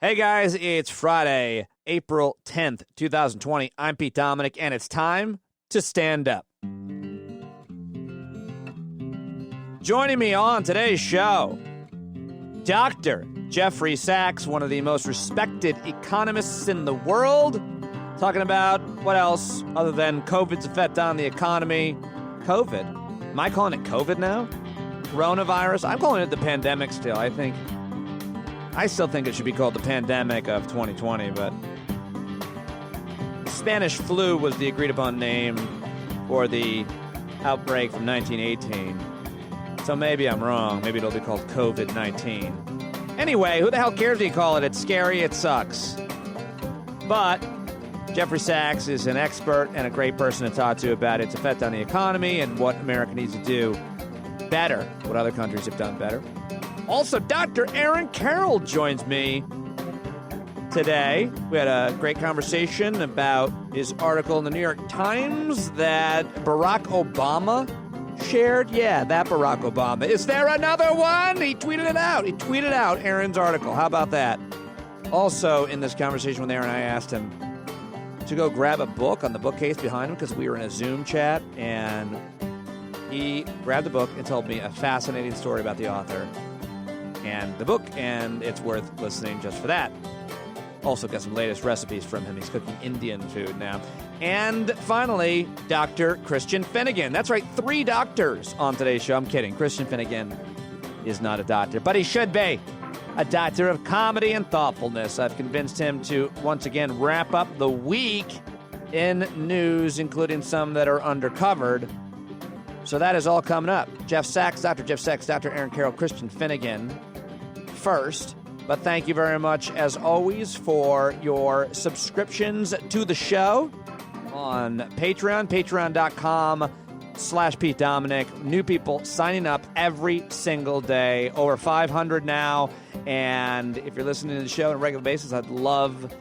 Hey guys, it's Friday, April 10th, 2020. I'm Pete Dominic, and it's time to stand up. Joining me on today's show, Dr. Jeff Sachs, one of the most respected economists in the world, talking about what else other than COVID's effect on the economy. COVID? Am I calling it COVID now? Coronavirus? I'm calling it the pandemic still. I still think it should be called the pandemic of 2020, but Spanish flu was the agreed upon name for the outbreak from 1918. So maybe I'm wrong. Maybe it'll be called COVID-19. Anyway, who the hell cares what you call it? It's scary. It sucks. But Jeff Sachs is an expert and a great person to talk to about its effect on the economy and what America needs to do better, what other countries have done better. Also, Dr. Aaron Carroll joins me today. We had a great conversation about his article in the New York Times that Barack Obama shared. Yeah, that Barack Obama. Is there another one? He tweeted it out. He tweeted out Aaron's article. How about that? Also, in this conversation with Aaron, I asked him to go grab a book on the bookcase behind him because we were in a Zoom chat, and he grabbed the book and told me a fascinating story about the author and the book, and it's worth listening just for that. Also got some latest recipes from him. He's cooking Indian food now. And finally, Dr. Christian Finnegan. That's right, 3 doctors on today's show. I'm kidding. Christian Finnegan is not a doctor, but he should be a doctor of comedy and thoughtfulness. I've convinced him to once again wrap up the week in news, including some that are undercovered. So that is all coming up. Jeff Sachs, Dr. Jeff Sachs, Dr. Aaron Carroll, Christian Finnegan first. But thank you very much, as always, for your subscriptions to the show on Patreon, patreon.com/Pete Dominic. New people signing up every single day, over 500 now. And if you're listening to the show on a regular basis, I'd love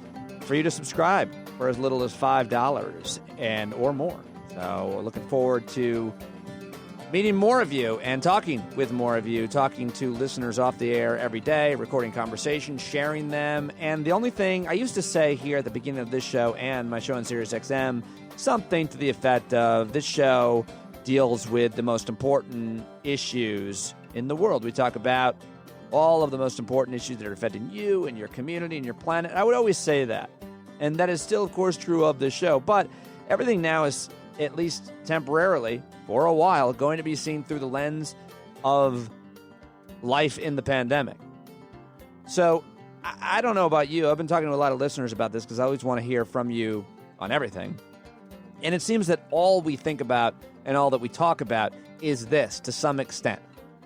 for you to subscribe for as little as $5 or more. So we're looking forward to meeting more of you and talking with more of you, talking to listeners off the air every day, recording conversations, sharing them. And the only thing I used to say here at the beginning of this show and my show on SiriusXM, something to the effect of this show deals with the most important issues in the world. We talk about all of the most important issues that are affecting you and your community and your planet. I would always say that. And that is still, of course, true of this show. But everything now is, at least temporarily, for a while, going to be seen through the lens of life in the pandemic. So I don't know about you. I've been talking to a lot of listeners about this because I always want to hear from you on everything. And it seems that all we think about and all that we talk about is this to some extent.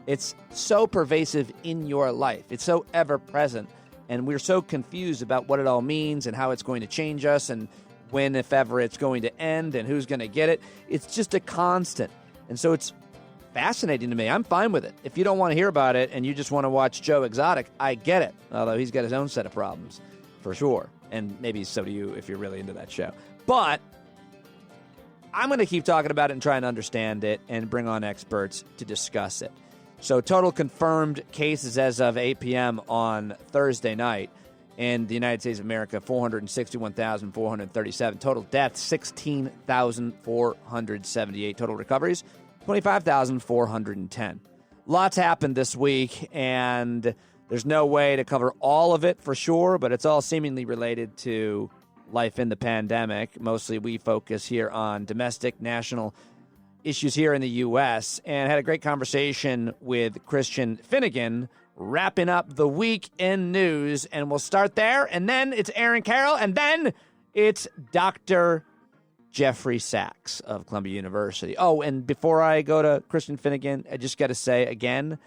It's so pervasive in your life. It's so ever present. And we're so confused about what it all means and how it's going to change us and when, if ever, it's going to end and who's going to get it. It's just a constant. And so it's fascinating to me. I'm fine with it. If you don't want to hear about it and you just want to watch Joe Exotic, I get it. Although he's got his own set of problems, for sure. And maybe so do you if you're really into that show. But I'm going to keep talking about it and trying to understand it and bring on experts to discuss it. So total confirmed cases as of 8 p.m. on Thursday night. In the United States of America, 461,437. Total deaths, 16,478. Total recoveries, 25,410. Lots happened this week, and there's no way to cover all of it for sure, but it's all seemingly related to life in the pandemic. Mostly we focus here on domestic, national issues here in the U.S., and had a great conversation with Christian Finnegan, wrapping up the week in news, and we'll start there, and then it's Aaron Carroll, and then it's Dr. Jeffrey Sachs of Columbia University. Oh, and before I go to Christian Finnegan, I just got to say again,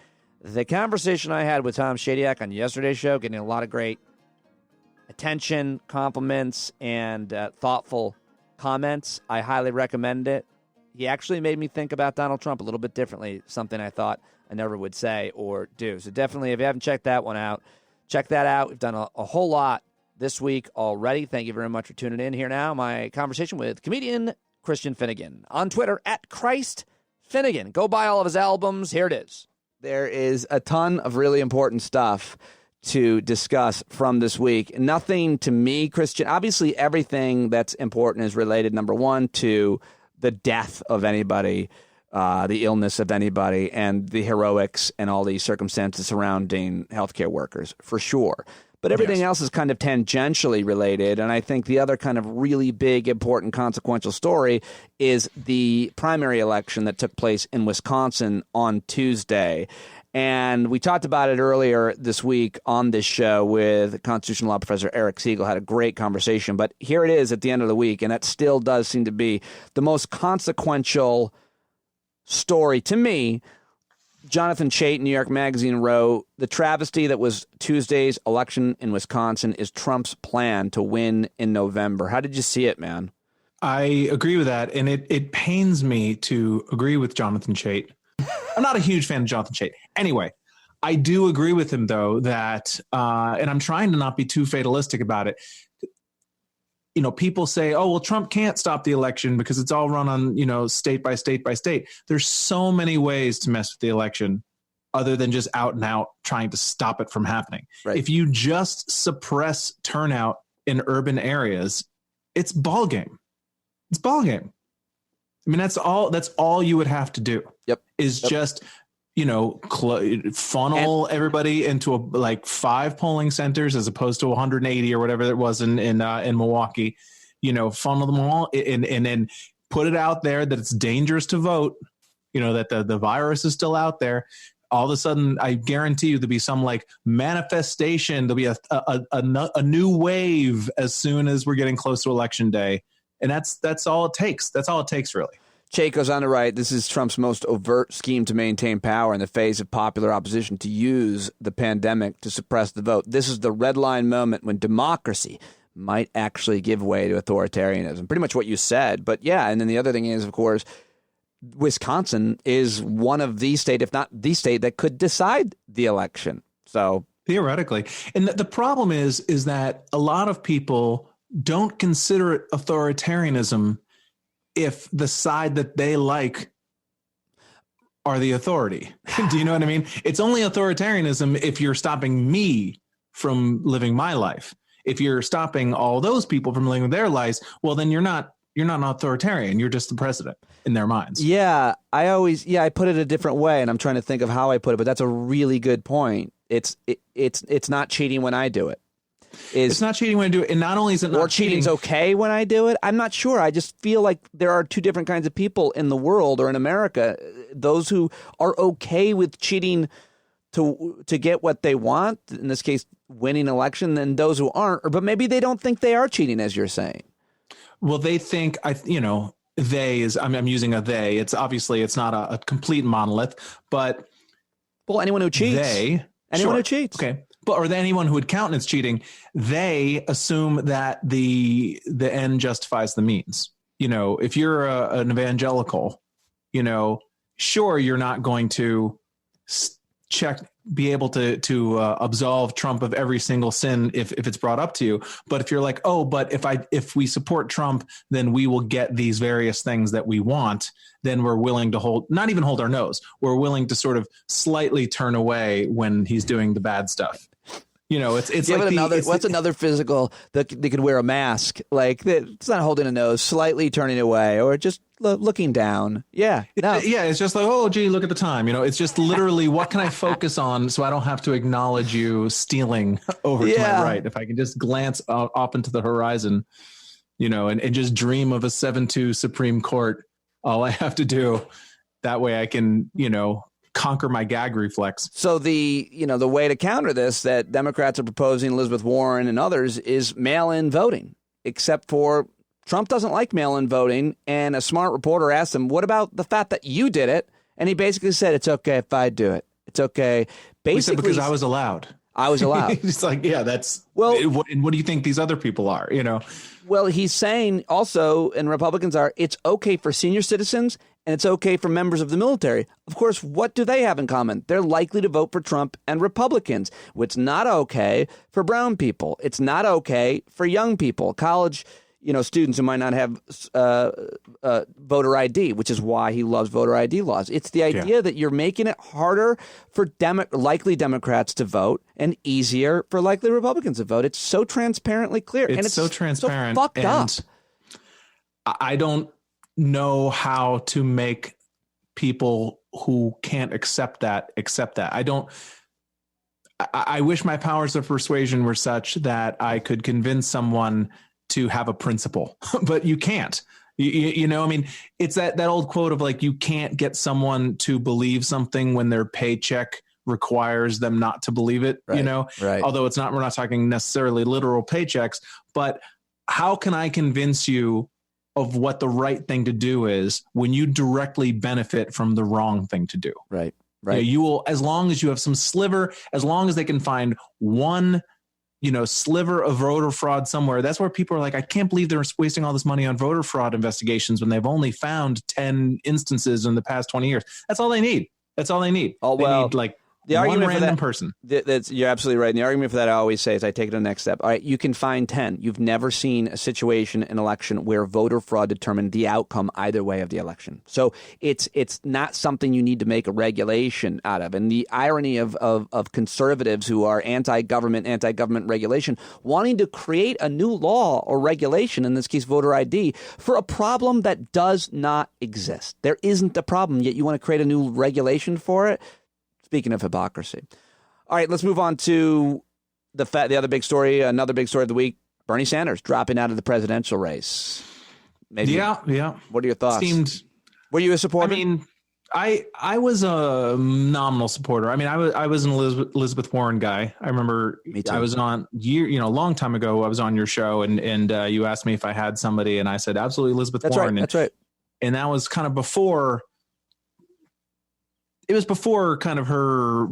the conversation I had with Tom Shadyac on yesterday's show, getting a lot of great attention, compliments, and thoughtful comments. I highly recommend it. He actually made me think about Donald Trump a little bit differently, something I thought I never would say or do. So definitely, if you haven't checked that one out, check that out. We've done a whole lot this week already. Thank you very much for tuning in. Here now, my conversation with comedian Christian Finnegan on Twitter at Christ Finnegan. Go buy all of his albums. Here it is. There is a ton of really important stuff to discuss from this week. Nothing to me, Christian. Obviously, everything that's important is related, number one, to the death of anybody, the illness of anybody, and the heroics and all these circumstances surrounding healthcare workers, for sure. But everything else is kind of tangentially related. And I think the other kind of really big, important, consequential story is the primary election that took place in Wisconsin on Tuesday. And we talked about it earlier this week on this show with constitutional law professor Eric Siegel. Had a great conversation. But here it is at the end of the week, and that still does seem to be the most consequential story to me. Jonathan Chait, New York Magazine, wrote, the travesty that was Tuesday's election in Wisconsin is Trump's plan to win in November. How did you see it, man? I agree with that. And it pains me to agree with Jonathan Chait. I'm not a huge fan of Jonathan Chait. Anyway, I do agree with him, though, that and I'm trying to not be too fatalistic about it. You know, people say, oh, well, Trump can't stop the election because it's all run on, you know, state by state by state. There's so many ways to mess with the election other than just out and out trying to stop it from happening. Right. If you just suppress turnout in urban areas, it's ball game. It's ball game. I mean, that's all you would have to do. Just, you know, funnel everybody into like 5 polling centers as opposed to 180 or whatever it was in Milwaukee. You know, funnel them all and then put it out there that it's dangerous to vote. You know, that the virus is still out there. All of a sudden, I guarantee you there'll be some like manifestation. There'll be a new wave as soon as we're getting close to Election Day. And that's all it takes. That's all it takes, really. Chait goes on to write, this is Trump's most overt scheme to maintain power in the face of popular opposition to use the pandemic to suppress the vote. This is the red line moment when democracy might actually give way to authoritarianism. Pretty much what you said. But yeah, and then the other thing is, of course, Wisconsin is one of the state, if not the state, that could decide the election. So theoretically. And the problem is that a lot of people don't consider it authoritarianism if the side that they like are the authority. Do you know what I mean? It's only authoritarianism if you're stopping me from living my life. If you're stopping all those people from living their lives, well, then you're not an authoritarian. You're just the president in their minds. Yeah, I put it a different way, and I'm trying to think of how I put it, but that's a really good point. It's not cheating when I do it. It's not cheating when I do it. And not only is it not cheating. Or cheating's okay when I do it. I'm not sure. I just feel like there are two different kinds of people in the world or in America. Those who are okay with cheating to get what they want, in this case, winning an election, and those who aren't. But maybe they don't think they are cheating, as you're saying. Well, they think, I'm using a they. It's obviously, it's not a complete monolith, but. Well, anyone who cheats. Anyone who cheats. Okay. Or anyone who would count as cheating, they assume that the end justifies the means. You know, if you're an evangelical, you know, sure, you're not going to be able to absolve Trump of every single sin if it's brought up to you. But if you're like, oh, but if we support Trump, then we will get these various things that we want, then we're willing to not even hold our nose. We're willing to sort of slightly turn away when he's doing the bad stuff. You know, it's like what's another physical that they could wear a mask, like it's not holding a nose, slightly turning away, or just looking down. Yeah, no. It's just like, oh, gee, look at the time. You know, it's just literally what can I focus on so I don't have to acknowledge you stealing over to my right. If I can just glance up into the horizon, you know, and just dream of a 7-2 Supreme Court. All I have to do that way I can, you know, conquer my gag reflex. So the way to counter this that Democrats are proposing, Elizabeth Warren and others, is mail-in voting, except for Trump doesn't like mail-in voting. And a smart reporter asked him, what about the fact that you did it? And he basically said, it's okay if I do it. It's okay. Basically, because I was allowed. I was allowed. It's like, yeah, that's well. What do you think these other people are? You know. Well, he's saying also, and Republicans are, it's okay for senior citizens and it's okay for members of the military. Of course, what do they have in common? They're likely to vote for Trump and Republicans. It's not okay for brown people. It's not okay for young people, college, students who might not have voter ID, which is why he loves voter ID laws. It's the idea that you're making it harder for likely Democrats to vote and easier for likely Republicans to vote. It's so transparently clear. It's so transparent. So fucked up. I don't know how to make people who can't accept that. I wish my powers of persuasion were such that I could convince someone to have a principle, but you can't. You know, I mean, it's that old quote of like, you can't get someone to believe something when their paycheck requires them not to believe it, right, you know, right. Although we're not talking necessarily literal paychecks, but how can I convince you of what the right thing to do is when you directly benefit from the wrong thing to do? Right. Right. You will, as long as you have some sliver, as long as they can find one, sliver of voter fraud somewhere. That's where people are like, I can't believe they're wasting all this money on voter fraud investigations when they've only found 10 instances in the past 20 years. That's all they need. Oh, well, they need the one argument random for that, person. You're absolutely right. And the argument for that I always say is I take it to the next step. All right, you can find 10. You've never seen a situation in election where voter fraud determined the outcome either way of the election. So it's not something you need to make a regulation out of. And the irony of conservatives who are anti-government regulation, wanting to create a new law or regulation, in this case voter ID, for a problem that does not exist. There isn't a problem, yet you want to create a new regulation for it. Speaking of hypocrisy. All right, let's move on to the other big story, another big story of the week, Bernie Sanders dropping out of the presidential race. Maybe, yeah. What are your thoughts? Were you a supporter? I mean, I was a nominal supporter. I mean, I was an Elizabeth Warren guy. I remember I was on a long time ago, I was on your show and you asked me if I had somebody and I said, absolutely Elizabeth Warren. That's right. And that was kind of before kind of her,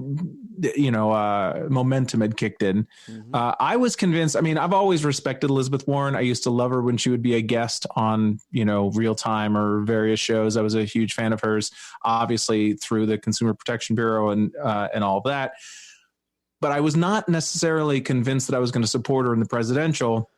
momentum had kicked in. Mm-hmm. I was convinced. I mean, I've always respected Elizabeth Warren. I used to love her when she would be a guest on, Real Time or various shows. I was a huge fan of hers, obviously through the Consumer Protection Bureau and all of that. But I was not necessarily convinced that I was going to support her in the presidential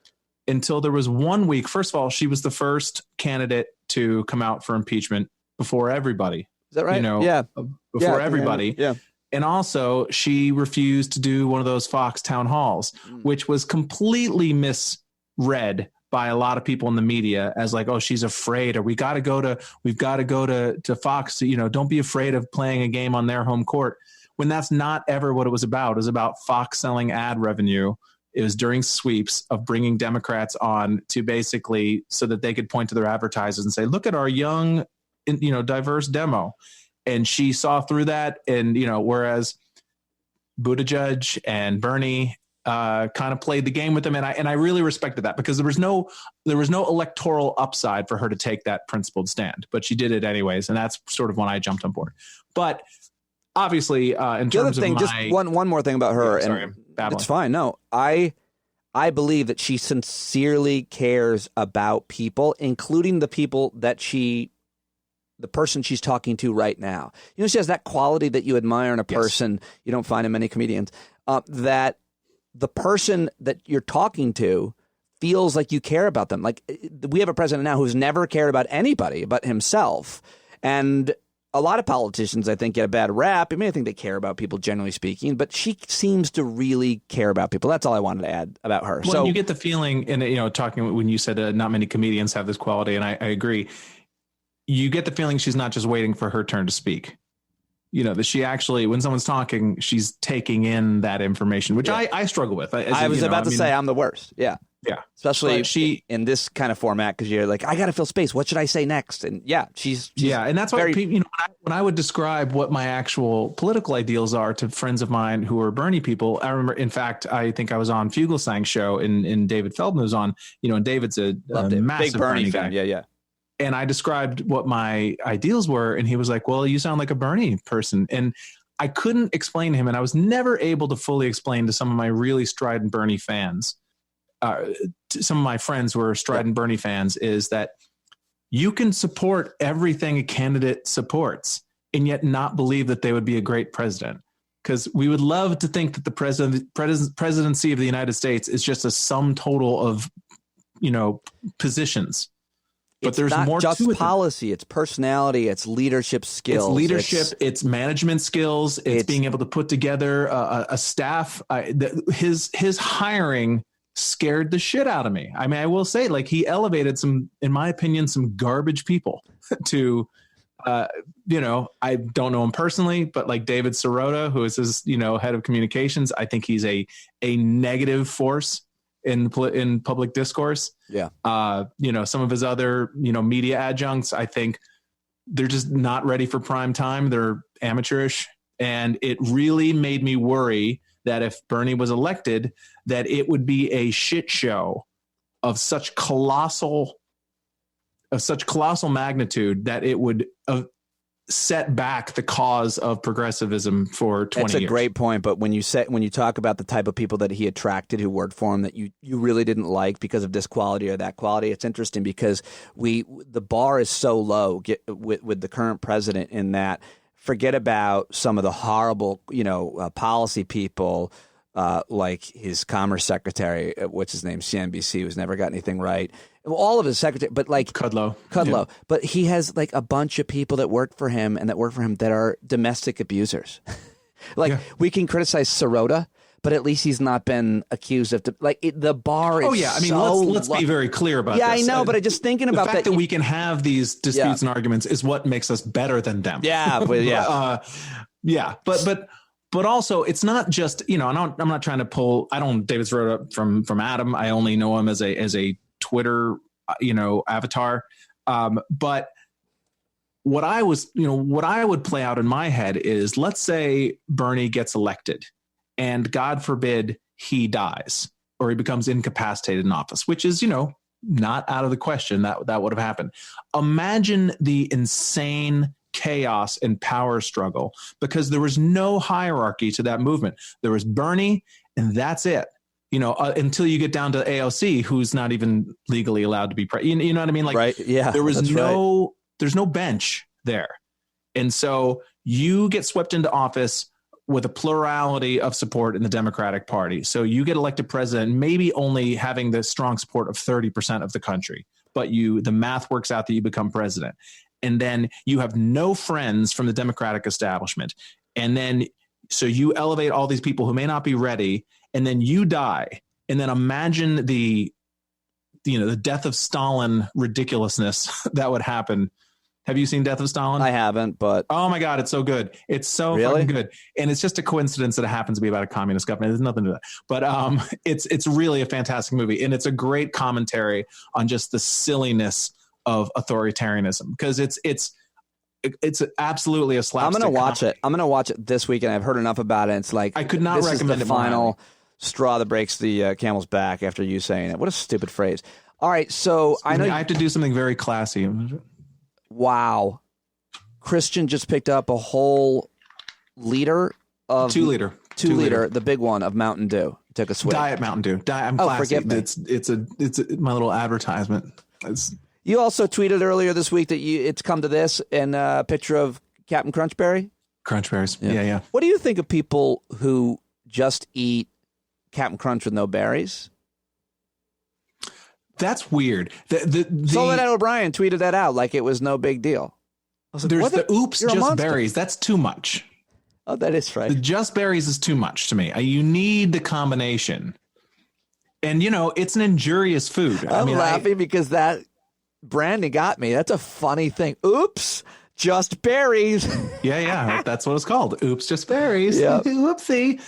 until there was 1 week. First of all, she was the first candidate to come out for impeachment before everybody. Is that right? Before everybody. Yeah. And also she refused to do one of those Fox town halls, which was completely misread by a lot of people in the media as like, oh, she's afraid, or we've got to go to Fox. Don't be afraid of playing a game on their home court, when that's not ever what it was about. It was about Fox selling ad revenue. It was during sweeps of bringing Democrats on to basically so that they could point to their advertisers and say, look at our young, diverse demo. And she saw through that. And, whereas Buttigieg and Bernie kind of played the game with them. And I really respected that because there was no electoral upside for her to take that principled stand, but she did it anyways. And that's sort of when I jumped on board. But obviously, in terms of just one more thing about her, and it's fine. No, I believe that she sincerely cares about people, including the people that the person she's talking to right now. She has that quality that you admire in a person. Yes. You don't find in many comedians, that the person that you're talking to feels like you care about them. Like, we have a president now who's never cared about anybody but himself. And a lot of politicians, I think, get a bad rap. I mean, I think they care about people, generally speaking, but she seems to really care about people. That's all I wanted to add about her. Well, so you get the feeling, and talking when you said not many comedians have this quality, and I agree. You get the feeling she's not just waiting for her turn to speak. That she actually, when someone's talking, she's taking in that information, which I struggle with. I was about to say I'm the worst. Yeah. Yeah. Especially in this kind of format, because you're like, I got to fill space. What should I say next? And she's and that's why when I would describe what my actual political ideals are to friends of mine who are Bernie people. I remember, in fact, I think I was on Fugelsang's show and David Feldman was on, and David's a massive big Bernie guy. fan. Yeah. And I described what my ideals were. And he was like, well, you sound like a Bernie person. And I couldn't explain to him. And I was never able to fully explain to some of my really strident Bernie fans, to some of my friends who are strident Bernie fans, is that you can support everything a candidate supports and yet not believe that they would be a great president. Because we would love to think that the presidency of the United States is just a sum total of positions. But It's there's not more just to it. policy. It's personality. It's leadership skills. It's leadership. It's management skills. It's being able to put together a staff. His hiring scared the shit out of me. I mean, I will say, like, he elevated some, in my opinion, some garbage people to, I don't know him personally, but like David Sirota, who is his, head of communications, I think he's a negative force in public discourse. Yeah. Some of his other, media adjuncts, I think they're just not ready for prime time. They're amateurish. And it really made me worry that if Bernie was elected, that it would be a shit show of such colossal magnitude that it would set back the cause of progressivism for 20 years. That's a great point. But when you talk about the type of people that he attracted who worked for him that you really didn't like because of this quality or that quality, it's interesting because the bar is so low with the current president in that forget about some of the horrible, policy people like his commerce secretary, what's his name, CNBC, who's never got anything right. All of his secretary, but like Kudlow. Yeah. But he has like a bunch of people that work for him that are domestic abusers. We can criticize Sirota, but at least he's not been accused of the bar is. Oh yeah, I mean let's be very clear about this. Yeah, I know, but I'm just thinking about the fact that we can have these disputes and arguments is what makes us better than them. Yeah, but yeah. But also, it's not just I'm not trying to pull. I don't David Sirota from Adam. I only know him as a Twitter avatar. But what I would play out in my head is, let's say Bernie gets elected, and God forbid he dies or he becomes incapacitated in office, which is not out of the question that would have happened. Imagine the insane chaos and power struggle, because there was no hierarchy to that movement. There was Bernie, and that's it. Until you get down to AOC, who's not even legally allowed to be president. You know what I mean? Like, right? Yeah. There was there's no bench there, and so you get swept into office with a plurality of support in the Democratic Party. So you get elected president, maybe only having the strong support of 30% of the country, but the math works out that you become president. And then you have no friends from the Democratic establishment. And then, so you elevate all these people who may not be ready, and then you die. And then imagine the death of Stalin ridiculousness that would happen. Have you seen Death of Stalin? I haven't, but oh my God, it's so good. It's so fucking good. And it's just a coincidence that it happens to be about a communist government. There's nothing to that. But it's really a fantastic movie. And it's a great commentary on just the silliness of authoritarianism, because it's absolutely a slapstick. I'm going to watch it. I'm going to watch it this weekend. I've heard enough about it. It's like, I could not recommend the it final straw that breaks the camel's back after you saying it. What a stupid phrase. All right. So I know I have to do something very classy. Wow. Christian just picked up a whole liter of 2 liter, the big one of Mountain Dew. Took a swig. Diet Mountain Dew. I'm classy. Forgive me. It's my little advertisement. You also tweeted earlier this week that it's come to this, and a picture of Captain Crunchberry. Crunchberries. Yeah. What do you think of people who just eat Captain Crunch with no berries? That's weird. Soledad O'Brien tweeted that out like it was no big deal. There's the oops just berries. That's too much. Oh, that is right. The just berries is too much to me. You need the combination. And, it's an injurious food. I'm laughing because that branding got me. That's a funny thing. Oops, just berries. Yeah. That's what it's called. Oops, just berries. Yep. Whoopsie.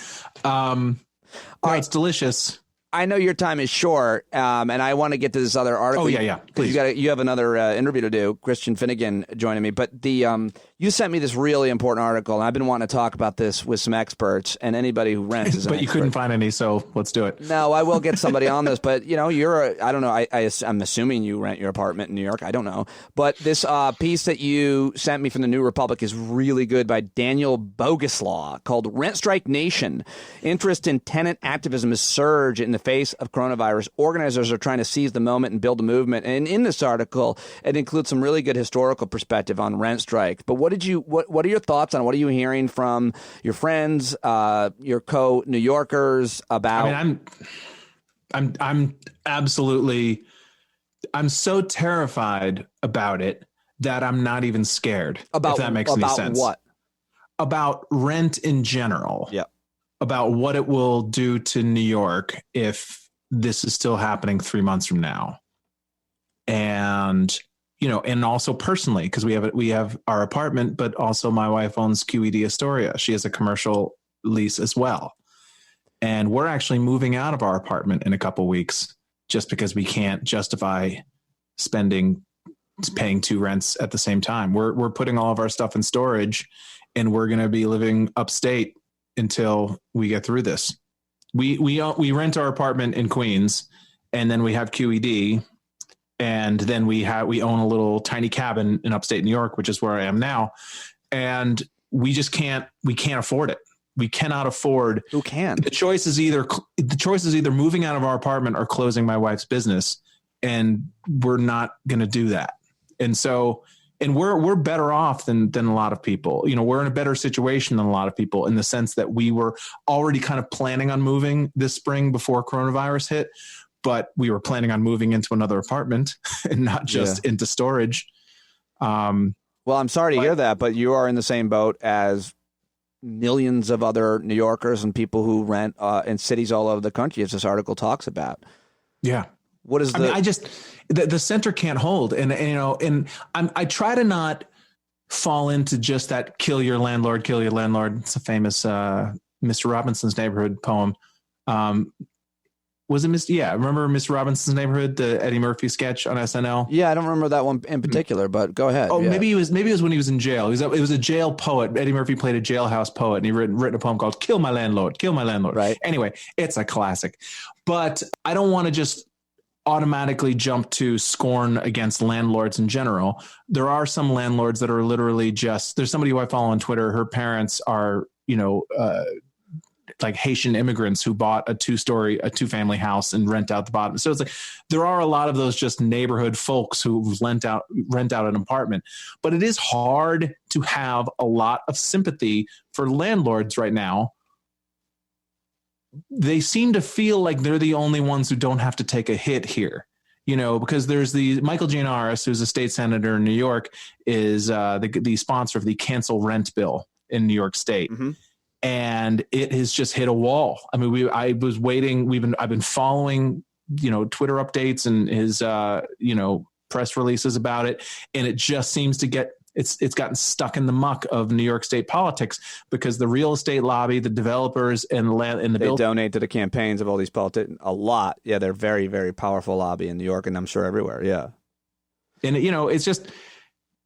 It's delicious. I know your time is short, and I want to get to this other article. Oh, yeah. Please. You have another interview to do. Christian Finnegan joining me. But you sent me this really important article, and I've been wanting to talk about this with some experts, and anybody who rents is an But you expert. couldn't find any, so let's do it. No, I will get somebody on this. But, I don't know. I'm assuming you rent your apartment in New York. I don't know. But this piece that you sent me from the New Republic is really good by Daniel Boguslaw called Rent Strike Nation. Interest in tenant activism has surged in the face of coronavirus. Organizers are trying to seize the moment and build a movement. And in this article, it includes some really good historical perspective on rent strike. But what are your thoughts on it? What are you hearing from your friends, your co-New Yorkers about? I'm absolutely I'm so terrified about it that I'm not even scared. If that makes any sense. About what? About rent in general. Yeah. About what it will do to New York if this is still happening 3 months from now. And, and also personally, because we have our apartment, but also my wife owns QED Astoria. She has a commercial lease as well. And we're actually moving out of our apartment in a couple weeks just because we can't justify paying 2 rents at the same time. We're putting all of our stuff in storage, and we're going to be living upstate until we get through this. We rent our apartment in Queens, and then we have QED, and then we own a little tiny cabin in upstate New York, which is where I am now, and we can't afford it. We cannot afford. Who can? The choice is either moving out of our apartment or closing my wife's business, and we're not going to do that. And so, and we're better off than a lot of people. We're in a better situation than a lot of people in the sense that we were already kind of planning on moving this spring before coronavirus hit, but we were planning on moving into another apartment and not just into storage. Well, I'm sorry to hear that, but you are in the same boat as millions of other New Yorkers and people who rent in cities all over the country, as this article talks about. Yeah. What is the center can't hold. And I try to not fall into just that kill your landlord. It's a famous Mr. Robinson's Neighborhood poem. Was it remember Mr. Robinson's Neighborhood, the Eddie Murphy sketch on SNL? Yeah, I don't remember that one in particular, but go ahead. Oh, yeah. maybe it was when he was in jail. It was a jail poet. Eddie Murphy played a jailhouse poet, and he written a poem called Kill My Landlord. Right. Anyway, it's a classic. But I don't want to just automatically jump to scorn against landlords in general. There are some landlords that are literally there's somebody who I follow on Twitter. Her parents are, like Haitian immigrants who bought a 2-family house and rent out the bottom. So it's like, there are a lot of those just neighborhood folks who rent out an apartment, but it is hard to have a lot of sympathy for landlords right now. They seem to feel like they're the only ones who don't have to take a hit here, because there's the Michael Gianaris, who's a state senator in New York, is the sponsor of the cancel rent bill in New York State. Mm-hmm. And it has just hit a wall. I mean, I've been following, Twitter updates and his, press releases about it. And it just seems to it's gotten stuck in the muck of New York State politics because the real estate lobby, the developers and they donate to the campaigns of all these politicians a lot. Yeah. They're very, very powerful lobby in New York, and I'm sure everywhere. Yeah. And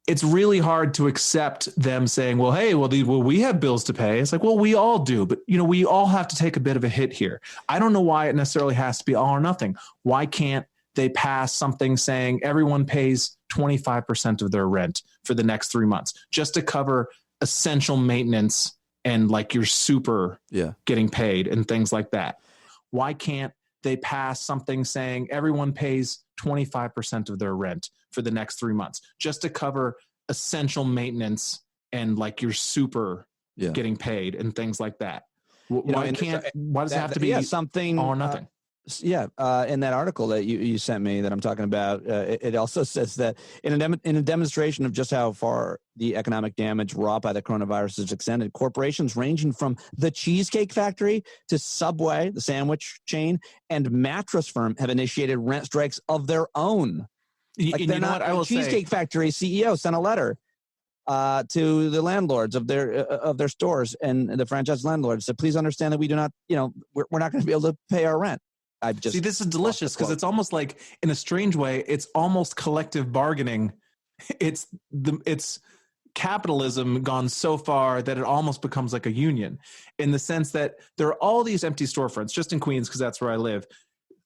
it's really hard to accept them saying, well, hey, we have bills to pay. It's like, well, we all do, but we all have to take a bit of a hit here. I don't know why it necessarily has to be all or nothing. Why can't they pass something saying everyone pays 25% of their rent for the next 3 months just to cover essential maintenance and like your super getting paid and things like that? Why can't they pass something saying everyone pays 25% of their rent for the next 3 months just to cover essential maintenance and like your super getting paid and things like that? Why does it have to be something all or nothing? In that article that you sent me that I'm talking about, it also says that in a demonstration of just how far the economic damage wrought by the coronavirus is extended, corporations ranging from the Cheesecake Factory to Subway, the sandwich chain, and Mattress Firm have initiated rent strikes of their own. Like the Cheesecake Factory CEO sent a letter to the landlords of their stores and the franchise landlords said, please understand that we do not, we're not going to be able to pay our rent. See, this is delicious because it's almost like, in a strange way, it's almost collective bargaining. It's capitalism gone so far that it almost becomes like a union, in the sense that there are all these empty storefronts just in Queens, because that's where I live.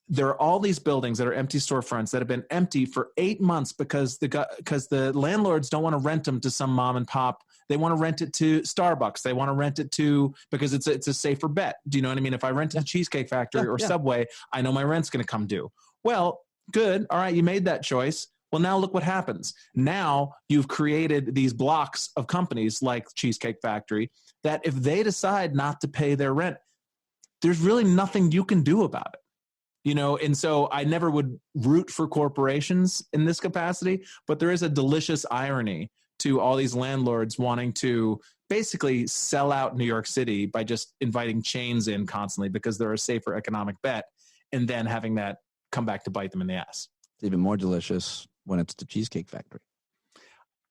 There are all these buildings that are empty storefronts that have been empty for 8 months because the landlords don't want to rent them to some mom and pop. They want to rent it to Starbucks. They want to rent it to, because it's a safer bet. Do you know what I mean? If I rent a Cheesecake Factory or Subway, I know my rent's going to come due. Well, good. All right. You made that choice. Well, now look what happens. Now you've created these blocks of companies like Cheesecake Factory that if they decide not to pay their rent, there's really nothing you can do about it. And so I never would root for corporations in this capacity, but there is a delicious irony to all these landlords wanting to basically sell out New York City by just inviting chains in constantly because they're a safer economic bet, and then having that come back to bite them in the ass. It's even more delicious when it's the Cheesecake Factory.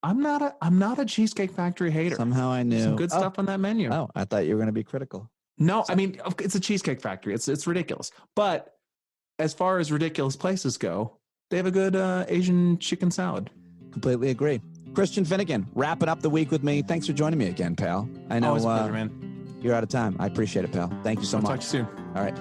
I'm not a Cheesecake Factory hater. Somehow I knew. Some good stuff on that menu. Oh, I thought you were going to be critical. No, I mean, it's a Cheesecake Factory. It's ridiculous. But as far as ridiculous places go, they have a good Asian chicken salad. Completely agree. Christian Finnegan, wrapping up the week with me. Thanks for joining me again, pal. I know Always a pleasure, man. You're out of time. I appreciate it, pal. Thank you so much. Talk to you soon. All right.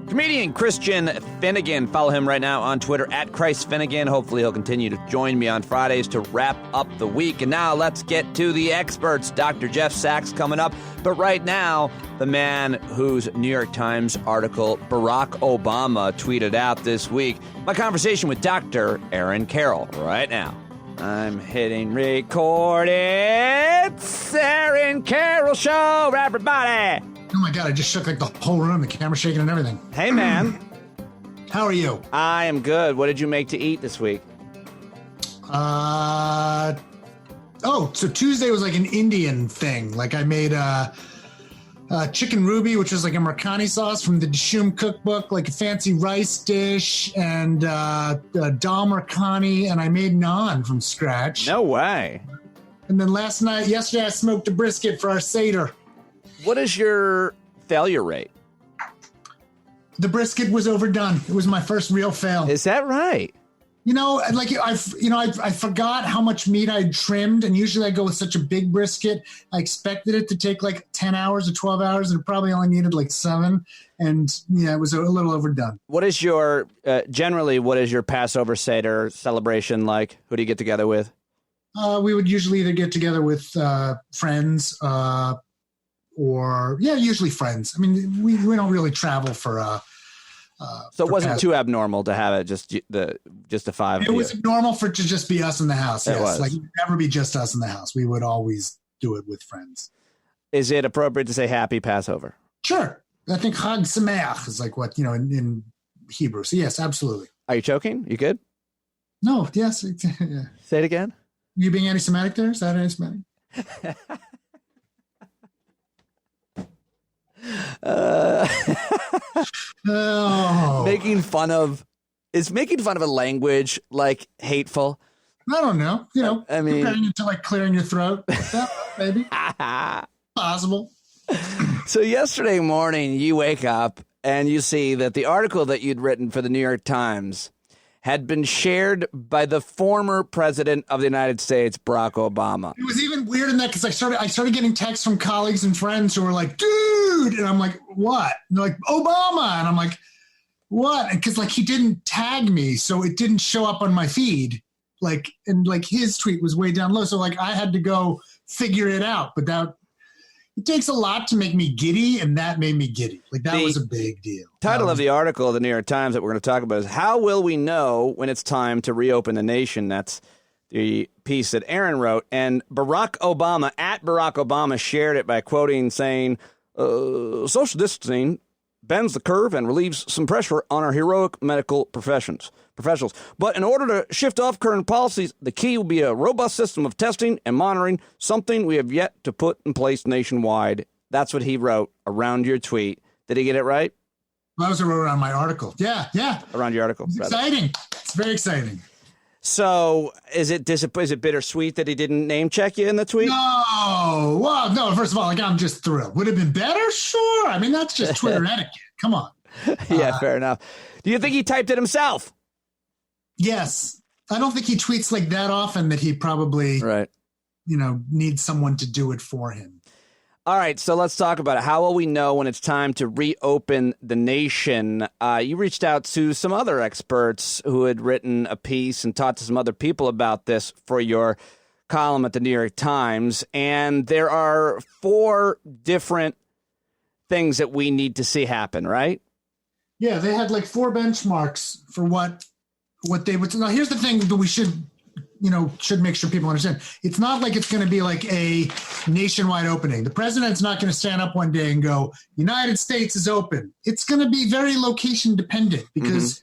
Comedian Christian Finnegan. Follow him right now on Twitter at Christ Finnegan. Hopefully he'll continue to join me on Fridays to wrap up the week. And now let's get to the experts. Dr. Jeff Sachs coming up. But right now, the man whose New York Times article Barack Obama tweeted out this week. My conversation with Dr. Aaron Carroll right now. I'm hitting record. It's Aaron Carroll Show, everybody. Oh my God, I just shook like the whole room, the camera shaking and everything. Hey, man. How are you? I am good. What did you make to eat this week? So Tuesday was like an Indian thing. Like I made chicken ruby, which was like a Mercani sauce from the Dishum cookbook, like a fancy rice dish, and dal Mercani, and I made naan from scratch. No way. And then yesterday I smoked a brisket for our Seder. What is your failure rate? The brisket was overdone. It was my first real fail. Is that right? I forgot how much meat I'd trimmed, and usually I go with such a big brisket. I expected it to take like 10 hours or 12 hours, and it probably only needed like 7. And it was a little overdone. What is your generally? What is your Passover Seder celebration like? Who do you get together with? We would usually either get together with friends, or usually friends. I mean, we don't really travel for. So it wasn't too abnormal to have it just the 5 of you. It was normal for it to just be us in the house. It was. Like it would never be just us in the house. We would always do it with friends. Is it appropriate to say Happy Passover? Sure. I think Chag Sameach is like what in Hebrew. So yes, absolutely. Are you choking? You good? No. Yes. Yeah. Say it again. You being anti-Semitic there? Is that anti-Semitic? Making fun of a language like hateful. I don't know. I mean, comparing it to like clearing your throat, maybe possible. So yesterday morning, you wake up and you see that the article that you'd written for the New York Times had been shared by the former president of the United States, Barack Obama. It was even weird in that because I started getting texts from colleagues and friends who were like, dude, and I'm like, what? And they're like, Obama, and I'm like, what? Because like he didn't tag me, so it didn't show up on my feed. And his tweet was way down low, so like I had to go figure it out. But it takes a lot to make me giddy, and that made me giddy. Like that was a big deal. Title of the article of the New York Times that we're going to talk about is How Will We Know When It's Time to Reopen the Nation? That's the piece that Aaron wrote. And Barack Obama shared it by quoting saying, social distancing bends the curve and relieves some pressure on our heroic medical professionals. But in order to shift off current policies, the key will be a robust system of testing and monitoring, something we have yet to put in place nationwide. That's what he wrote around your tweet. Did he get it right? That was what I wrote around my article. Yeah. Around your article. It's exciting. It's very exciting. So is it bittersweet that he didn't name check you in the tweet? No. Well, no, first of all, I'm just thrilled. Would it have been better? Sure. I mean, that's just Twitter etiquette. Come on. Yeah, fair enough. Do you think he typed it himself? Yes. I don't think he tweets like that often that he probably, needs someone to do it for him. All right, so let's talk about it. How will we know when it's time to reopen the nation? You reached out to some other experts who had written a piece and talked to some other people about this for your column at the New York Times, and there are 4 different things that we need to see happen, right? Yeah, they had like 4 benchmarks for what they would. Now, here's the thing that we should should make sure people understand. It's not like it's going to be like a nationwide opening. The president's not going to stand up one day and go, United States is open. It's going to be very location dependent because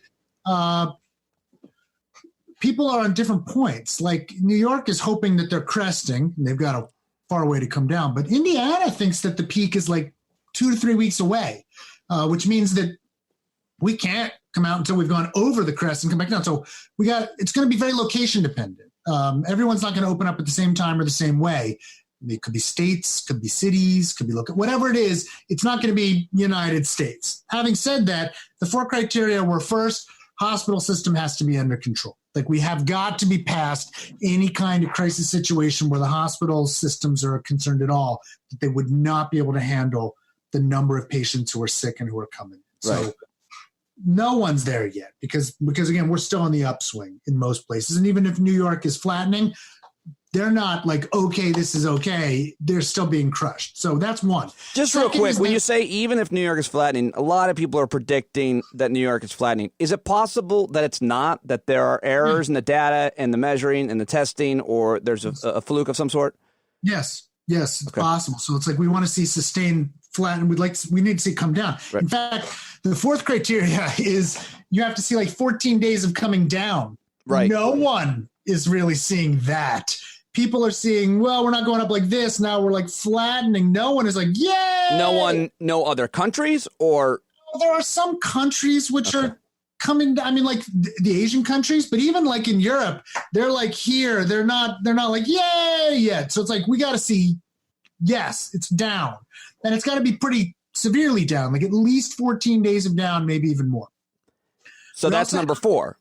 people are on different points. Like New York is hoping that they're cresting and they've got a far way to come down. But Indiana thinks that the peak is like 2 to 3 weeks away, which means that we can't come out until we've gone over the crest and come back down. So it's going to be very location dependent. Everyone's not going to open up at the same time or the same way. It could be states, could be cities, could be local, whatever it is. It's not going to be United States. Having said that, the 4 criteria were first, hospital system has to be under control. Like we have got to be past any kind of crisis situation where the hospital systems are concerned at all, that they would not be able to handle the number of patients who are sick and who are coming. Right. So no one's there yet because again, we're still on the upswing in most places. And even if New York is flattening, they're not like, okay, this is okay. They're still being crushed. So that's one. Just real quick, when you say even if New York is flattening, a lot of people are predicting that New York is flattening. Is it possible that it's not, that there are errors in the data and the measuring and the testing, or there's a fluke of some sort? Yes, it's possible. So it's like we want to see sustained flatten. We need to see it come down. Right. In fact, the 4th criteria is you have to see like 14 days of coming down. Right. No one is really seeing that. People are seeing, well, we're not going up like this. Now we're like flattening. No one is like, yay! No other countries or? There are some countries which are coming. I mean, like the Asian countries, but even like in Europe, they're like here. They're not like, yay yet. So it's like, we got to see, yes, it's down. And it's got to be pretty severely down, like at least 14 days of down, maybe even more. So that's number 4.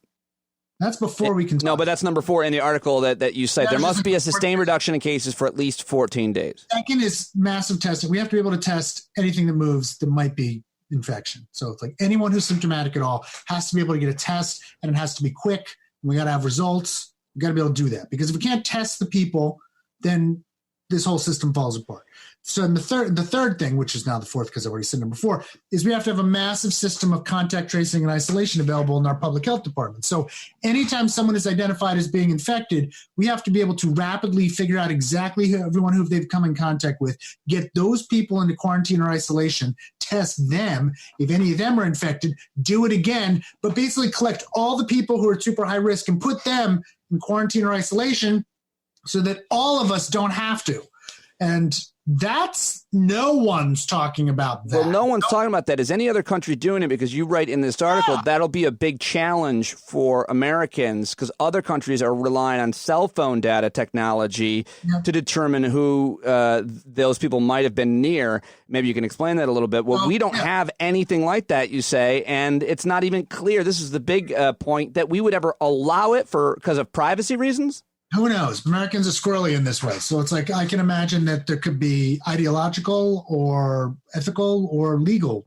That's before we can talk. No, but that's number 4 in the article that you cite. There must be a sustained reduction in cases for at least 14 days. Second is massive testing. We have to be able to test anything that moves that might be infection. So it's like anyone who's symptomatic at all has to be able to get a test, and it has to be quick. We got to have results. We got to be able to do that, because if we can't test the people, then this whole system falls apart. So the third thing, which is now the 4th because I already said number 4, is we have to have a massive system of contact tracing and isolation available in our public health department. So anytime someone is identified as being infected, we have to be able to rapidly figure out exactly everyone who they've come in contact with, get those people into quarantine or isolation, test them. If any of them are infected, do it again, but basically collect all the people who are super high risk and put them in quarantine or isolation so that all of us don't have to. And no one's talking about that. Well, no one's talking about that. Is any other country doing it? Because you write in this article, that'll be a big challenge for Americans, because other countries are relying on cell phone data technology to determine who those people might have been near. Maybe you can explain that a little bit. Well, we don't have anything like that, you say, and it's not even clear. This is the big point, that we would ever allow it because of privacy reasons? Who knows? Americans are squirrely in this way. So it's like, I can imagine that there could be ideological or ethical or legal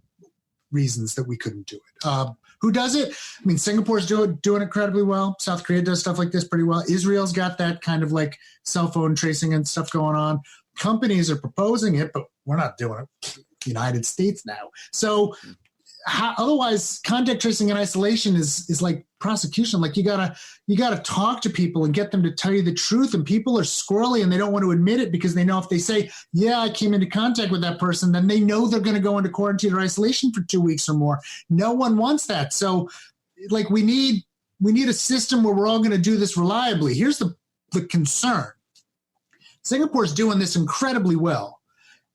reasons that we couldn't do it. Who does it? I mean, Singapore's doing it incredibly well. South Korea does stuff like this pretty well. Israel's got that kind of like cell phone tracing and stuff going on. Companies are proposing it, but we're not doing it. United States now. So otherwise, contact tracing and isolation is like prosecution. Like you gotta talk to people and get them to tell you the truth. And people are squirrely and they don't want to admit it, because they know if they say, yeah, I came into contact with that person, then they know they're going to go into quarantine or isolation for 2 weeks or more. No one wants that. So like we need a system where we're all going to do this reliably. Here's the concern. Singapore's doing this incredibly well,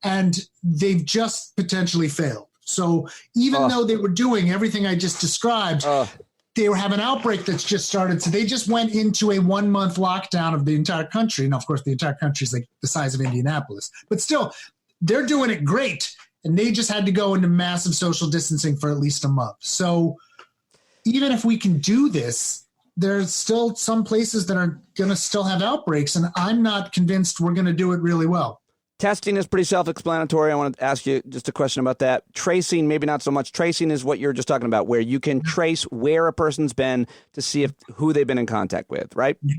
and they've just potentially failed. So even though they were doing everything I just described, they were having an outbreak that's just started. So they just went into a 1-month lockdown of the entire country. And of course, the entire country is like the size of Indianapolis. But still, they're doing it great. And they just had to go into massive social distancing for at least a month. So even if we can do this, there's still some places that are going to still have outbreaks. And I'm not convinced we're going to do it really well. Testing is pretty self-explanatory. I want to ask you just a question about that. Tracing, maybe not so much. Tracing is what you're just talking about, where you can trace where a person's been to see who they've been in contact with, right? Yeah.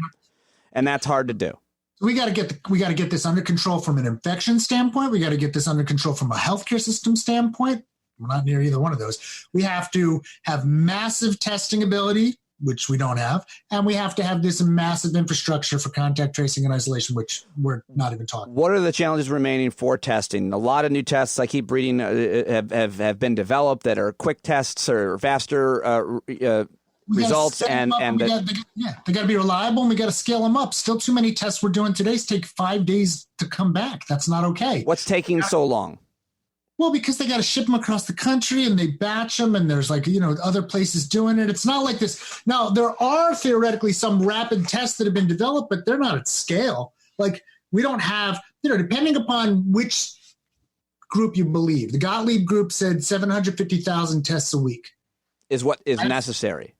And that's hard to do. We got to get this under control from an infection standpoint. We got to get this under control from a healthcare system standpoint. We're not near either one of those. We have to have massive testing ability which we don't have, and we have to have this massive infrastructure for contact tracing and isolation, which we're not even talking. What are the challenges remaining for testing? A lot of new tests I keep reading have been developed that are quick tests or faster results, they got to be reliable, and we got to scale them up. Still, too many tests we're doing today take 5 days to come back. That's not okay. What's taking so long? Well, because they got to ship them across the country and they batch them, and there's other places doing it. It's not like this. Now, there are theoretically some rapid tests that have been developed, but they're not at scale. Like, we don't have, depending upon which group you believe. The Gottlieb group said 750,000 tests a week is what is necessary.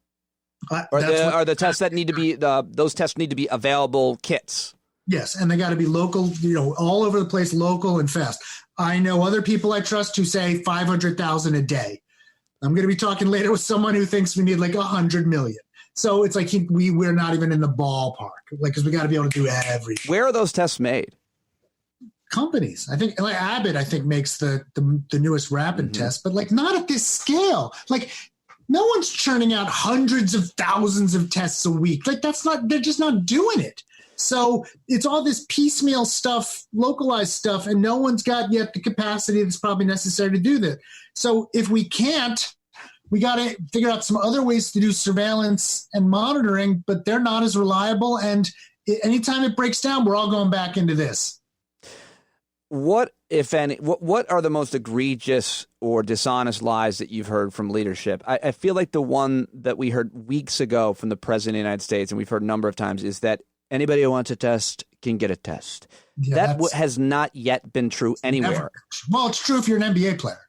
Are the tests that need to be those tests need to be available kits? Yes, and they got to be local, all over the place, local and fast. I know other people I trust who say 500,000 a day. I'm going to be talking later with someone who thinks we need like 100 million. So it's like we're not even in the ballpark, because we got to be able to do everything. Where are those tests made? Companies. I think Abbott, makes the newest rapid test, but not at this scale. No one's churning out hundreds of thousands of tests a week. They're just not doing it. So it's all this piecemeal stuff, localized stuff, and no one's got yet the capacity that's probably necessary to do that. So if we can't, we got to figure out some other ways to do surveillance and monitoring, but they're not as reliable. And anytime it breaks down, we're all going back into this. What, if any, what are the most egregious or dishonest lies that you've heard from leadership? I feel like the one that we heard weeks ago from the President of the United States, and we've heard a number of times, is that anybody who wants a test can get a test. Yeah, that has not yet been true anywhere. Never. Well, it's true if you're an NBA player.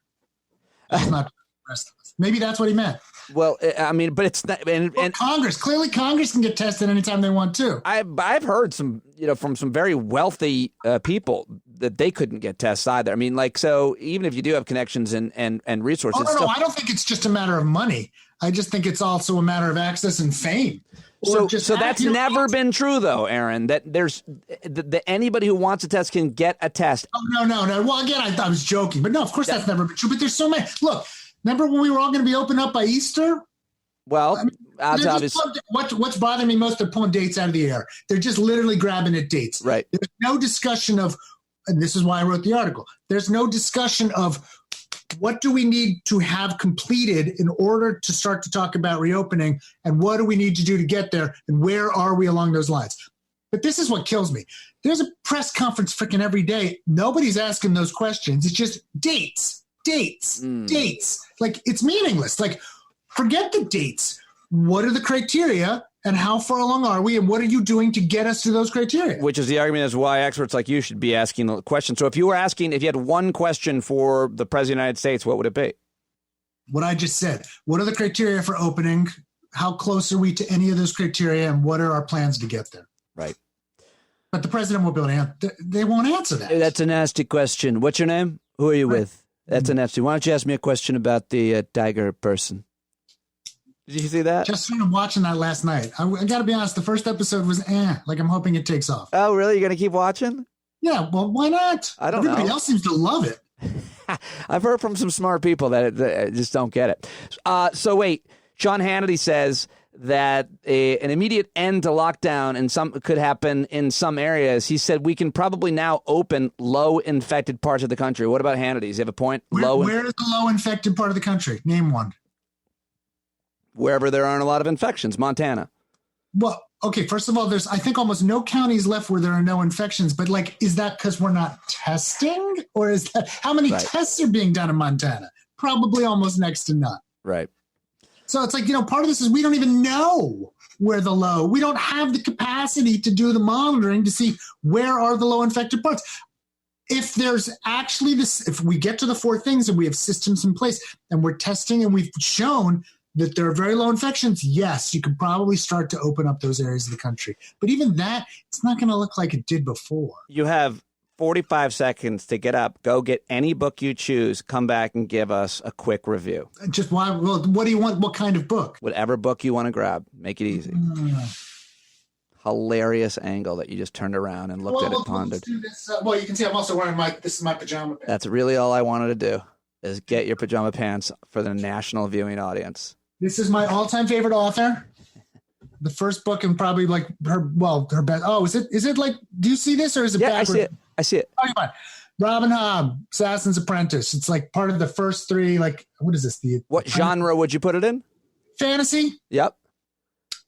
That's not the rest of us. Maybe that's what he meant. Well, I mean, but it's not. And Congress can get tested anytime they want to. I've heard some, from some very wealthy people that they couldn't get tests either. I mean, so even if you do have connections and resources. No, I don't think it's just a matter of money. I just think it's also a matter of access and fame. So that's never been true, though, Aaron, that there's that anybody who wants a test can get a test. Oh, no. Well, again, I was joking. But no, of course that's never been true. But there's so many. Look, remember when we were all going to be opened up by Easter? Well, what's bothering me most, they're pulling dates out of the air. They're just literally grabbing at dates. Right. There's no discussion of, and this is why I wrote the article, there's no discussion of what do we need to have completed in order to start to talk about reopening, and what do we need to do to get there, and where are we along those lines? But this is what kills me. There's a press conference freaking every day. Nobody's asking those questions. It's just dates. It's meaningless. Forget the dates. What are the criteria, and how far along are we, and what are you doing to get us to those criteria? Which is the argument as why experts like you should be asking the question. So if you had one question for the President of the United States, what would it be? What I just said. What are the criteria for opening? How close are we to any of those criteria, and what are our plans to get there? Right. But the president won't be able to answer. They won't answer that. That's a nasty question. What's your name? Who are you with? That's a nasty. Why don't you ask me a question about the tiger person? Did you see that? Just started watching that last night. I got to be honest, the first episode was I'm hoping it takes off. Oh, really? You're going to keep watching? Yeah, well, why not? I don't know. Everybody else seems to love it. I've heard from some smart people that just don't get it. So wait, Sean Hannity says that an immediate end to lockdown could happen in some areas. He said we can probably now open low infected parts of the country. What about Hannity? Does he have a point? Where is the low infected part of the country? Name one. Wherever there aren't a lot of infections, Montana. Well, okay, first of all, there's, I think, almost no counties left where there are no infections. But, is that because we're not testing? Or is that, how many tests are being done in Montana? Probably almost next to none. Right. So it's part of this is we don't even know where we don't have the capacity to do the monitoring to see where are the low infected parts. If there's actually if we get to the four things and we have systems in place and we're testing and we've shown that there are very low infections, yes, you could probably start to open up those areas of the country. But even that, it's not going to look like it did before. You have 45 seconds to get up, go get any book you choose, come back and give us a quick review. Just why? Well, what do you want? What kind of book? Whatever book you want to grab. Make it easy. Hilarious angle that you just turned around and looked at it, pondered. Let's do this. You can see I'm also wearing this is my pajama pants. That's really all I wanted to do, is get your pajama pants for the national viewing audience. This is my all-time favorite author. the first book and probably like her best. Oh, is it like, do you see this or is it backwards? I see it. Oh, come on. Robin Hobb, Assassin's Apprentice. It's like part of the first three, like, what is this? What genre would you put it in? Fantasy. Yep.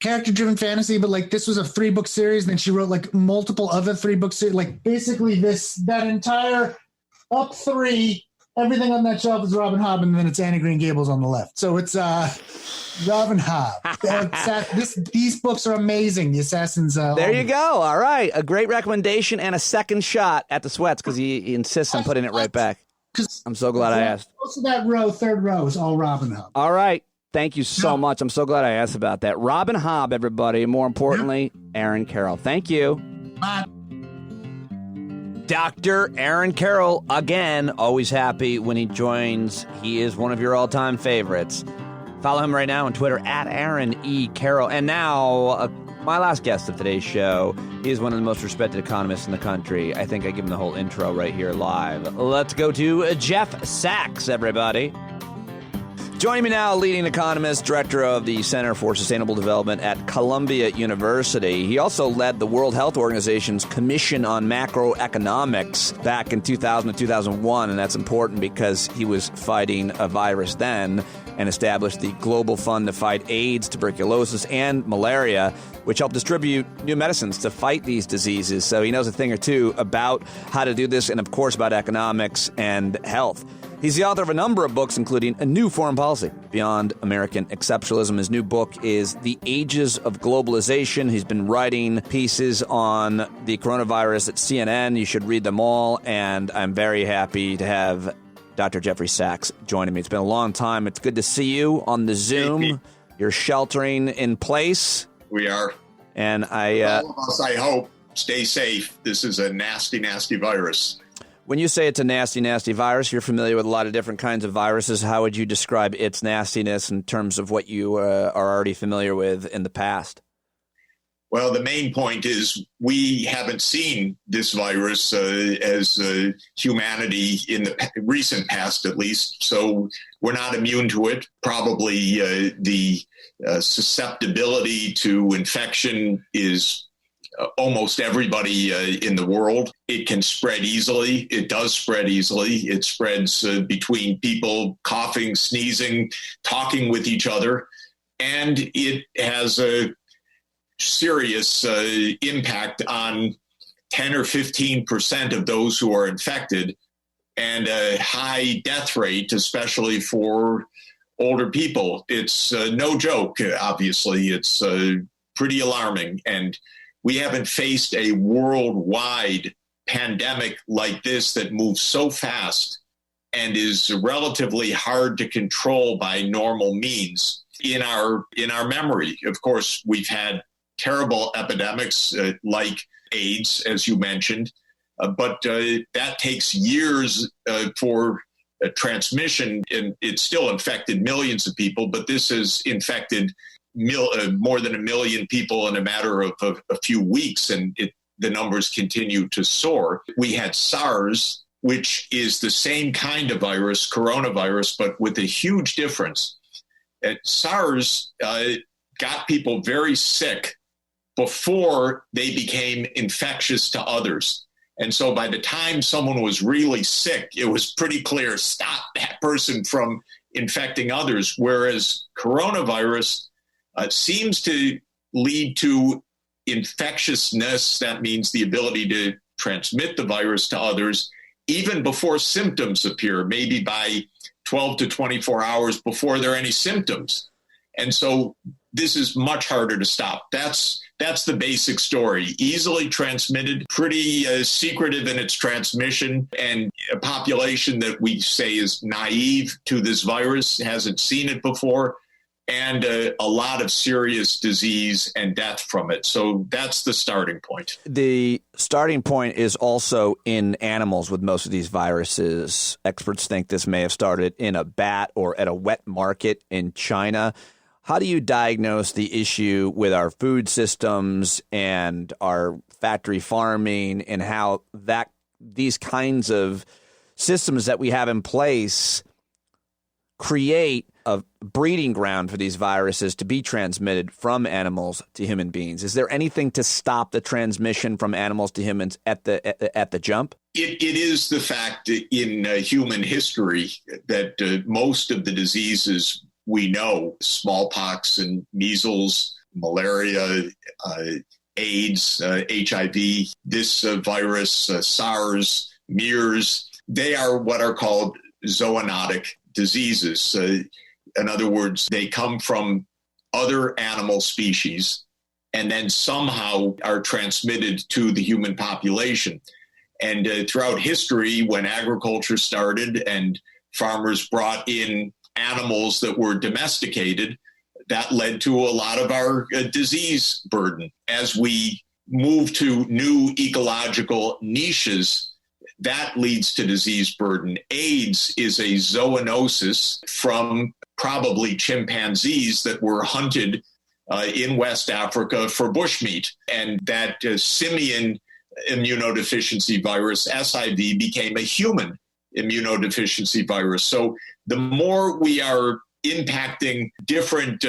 Character-driven fantasy, but like this was a 3-book series, and then she wrote like multiple other 3-book series. Like basically that entire up 3, everything on that shelf is Robin Hobb, and then it's Anne of Green Gables on the left. So it's Robin Hobb. These books are amazing. The Assassins. There you go. All right, a great recommendation and a second shot at the sweats because he insists on putting it right back. I'm so glad I asked. Most of that third row is all Robin Hobb. All right. Thank you so much. I'm so glad I asked about that. Robin Hobb, everybody. More importantly, Aaron Carroll. Thank you. Bye. Dr. Aaron Carroll, again, always happy when he joins. He is one of your all-time favorites. Follow him right now on Twitter at Aaron E. Carroll. And now, my last guest of today's show, he is one of the most respected economists in the country. I think I give him the whole intro right here live. Let's go to Jeff Sachs, everybody. Joining me now, leading economist, director of the Center for Sustainable Development at Columbia University. He also led the World Health Organization's Commission on Macroeconomics back in 2000 to 2001, and that's important because he was fighting a virus then and established the Global Fund to fight AIDS, tuberculosis, and malaria, which helped distribute new medicines to fight these diseases. So he knows a thing or two about how to do this and, of course, about economics and health. He's the author of a number of books, including A New Foreign Policy, Beyond American Exceptionalism. His new book is The Ages of Globalization. He's been writing pieces on the coronavirus at CNN. You should read them all, and I'm very happy to have Dr. Jeffrey Sachs joining me. It's been a long time. It's good to see you on the Zoom. You're sheltering in place. We are. And all of us, I hope, stay safe. This is a nasty, nasty virus. When you say it's a nasty, nasty virus, you're familiar with a lot of different kinds of viruses. How would you describe its nastiness in terms of what you are already familiar with in the past? Well, the main point is we haven't seen this virus as humanity in the recent past, at least. So we're not immune to it. Probably the susceptibility to infection is almost everybody in the world. It can spread easily. It does spread easily. It spreads between people coughing, sneezing, talking with each other. And it has a serious impact on 10 or 15% of those who are infected, and a high death rate, especially for older people. It's no joke, obviously. It's pretty alarming. And we haven't faced a worldwide pandemic like this that moves so fast and is relatively hard to control by normal means in our memory. Of course, we've had terrible epidemics like AIDS, as you mentioned, but that takes years for transmission, and it's still infected millions of people, but this has infected more than 1 million people in a matter of a few weeks, and the numbers continue to soar. We had SARS, which is the same kind of virus, coronavirus, but with a huge difference. SARS got people very sick before they became infectious to others. And so by the time someone was really sick, it was pretty clear, stop that person from infecting others. Whereas coronavirus seems to lead to infectiousness. That means the ability to transmit the virus to others even before symptoms appear, maybe by 12 to 24 hours before there are any symptoms. And so this is much harder to stop. That's the basic story. Easily transmitted, pretty secretive in its transmission, and a population that we say is naive to this virus, hasn't seen it before, and a lot of serious disease and death from it. So that's the starting point. The starting point is also in animals with most of these viruses. Experts think this may have started in a bat or at a wet market in China. How do you diagnose the issue with our food systems and our factory farming, and how these kinds of systems that we have in place create a breeding ground for these viruses to be transmitted from animals to human beings. Is there anything to stop the transmission from animals to humans at the jump? It is the fact in human history that most of the diseases we know, smallpox and measles, malaria, AIDS, HIV, this virus, SARS, MERS, they are what are called zoonotic diseases. In other words, they come from other animal species and then somehow are transmitted to the human population. And throughout history, when agriculture started and farmers brought in animals that were domesticated, that led to a lot of our disease burden. As we move to new ecological niches, that leads to disease burden. AIDS is a zoonosis from probably chimpanzees that were hunted in West Africa for bushmeat. And that simian immunodeficiency virus, SIV, became a human immunodeficiency virus. So the more we are impacting different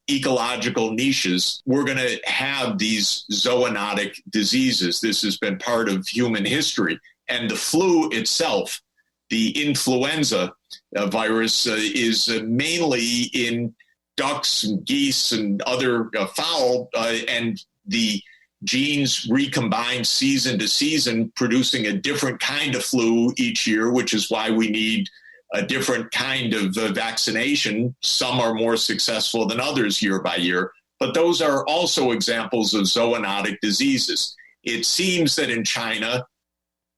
ecological niches, we're going to have these zoonotic diseases. This has been part of human history. And the flu itself, the influenza virus, is mainly in ducks and geese and other fowl, and the genes recombine season to season, producing a different kind of flu each year, which is why we need a different kind of vaccination. Some are more successful than others year by year, but those are also examples of zoonotic diseases. It seems that in China,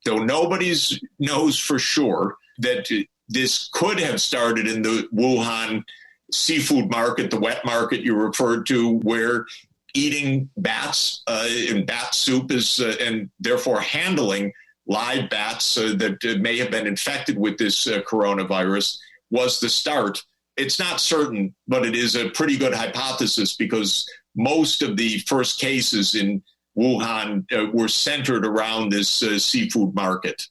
though nobody knows for sure, that this could have started in the Wuhan seafood market, the wet market you referred to, where eating bats and bat soup is, and therefore handling live bats that may have been infected with this coronavirus was the start. It's not certain, but it is a pretty good hypothesis because most of the first cases in Wuhan were centered around this seafood market.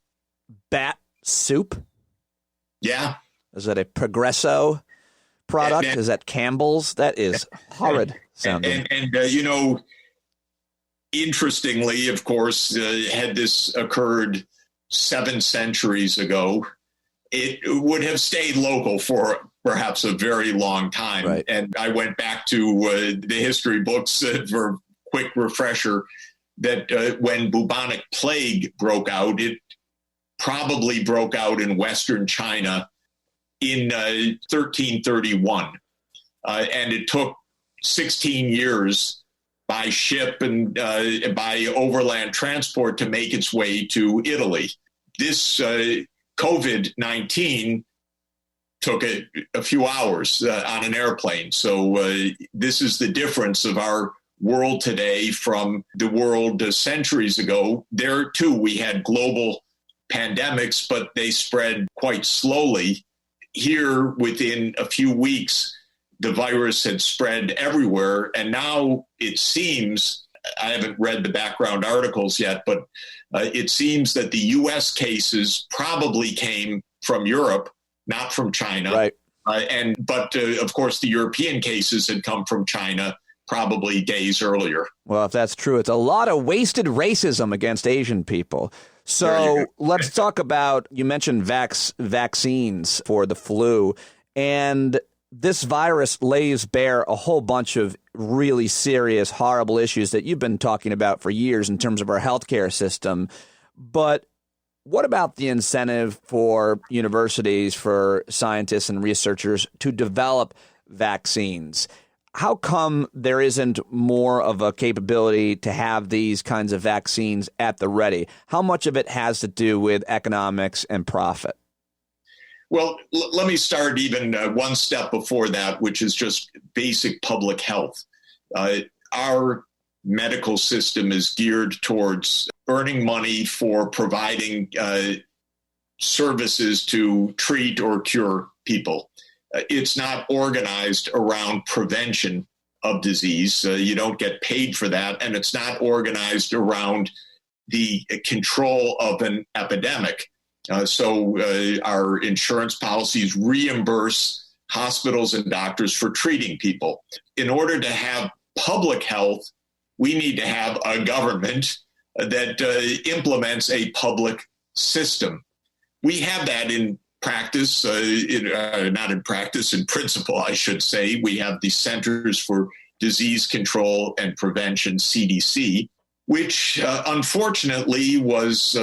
Bat soup? Yeah. Is that a Progresso product? Is that Campbell's? That is horrid sounding. And you know, interestingly, of course, had this occurred 7 centuries ago, it would have stayed local for perhaps a very long time. Right. And I went back to the history books for a quick refresher that when bubonic plague broke out, it probably broke out in Western China in 1331. And it took 16 years by ship and by overland transport to make its way to Italy. This COVID-19 took a few hours on an airplane. So this is the difference of our world today from the world centuries ago. There, too, we had global pandemics, but they spread quite slowly. Here, within a few weeks, the virus had spread everywhere. And now it seems, I haven't read the background articles yet, but it seems that the U.S. cases probably came from Europe, not from China. Right. But of course, the European cases had come from China probably days earlier. Well, if that's true, it's a lot of wasted racism against Asian people. So let's talk about, you mentioned vaccines for the flu, and this virus lays bare a whole bunch of really serious, horrible issues that you've been talking about for years in terms of our healthcare system. But what about the incentive for universities, for scientists and researchers to develop vaccines? How come there isn't more of a capability to have these kinds of vaccines at the ready? How much of it has to do with economics and profit? Well, let me start even one step before that, which is just basic public health. Our medical system is geared towards earning money for providing services to treat or cure people. It's not organized around prevention of disease. You don't get paid for that. And it's not organized around the control of an epidemic. So our insurance policies reimburse hospitals and doctors for treating people. In order to have public health, we need to have a government that implements a public system. We have that in practice, not in practice, in principle, I should say. We have the Centers for Disease Control and Prevention, CDC, which unfortunately was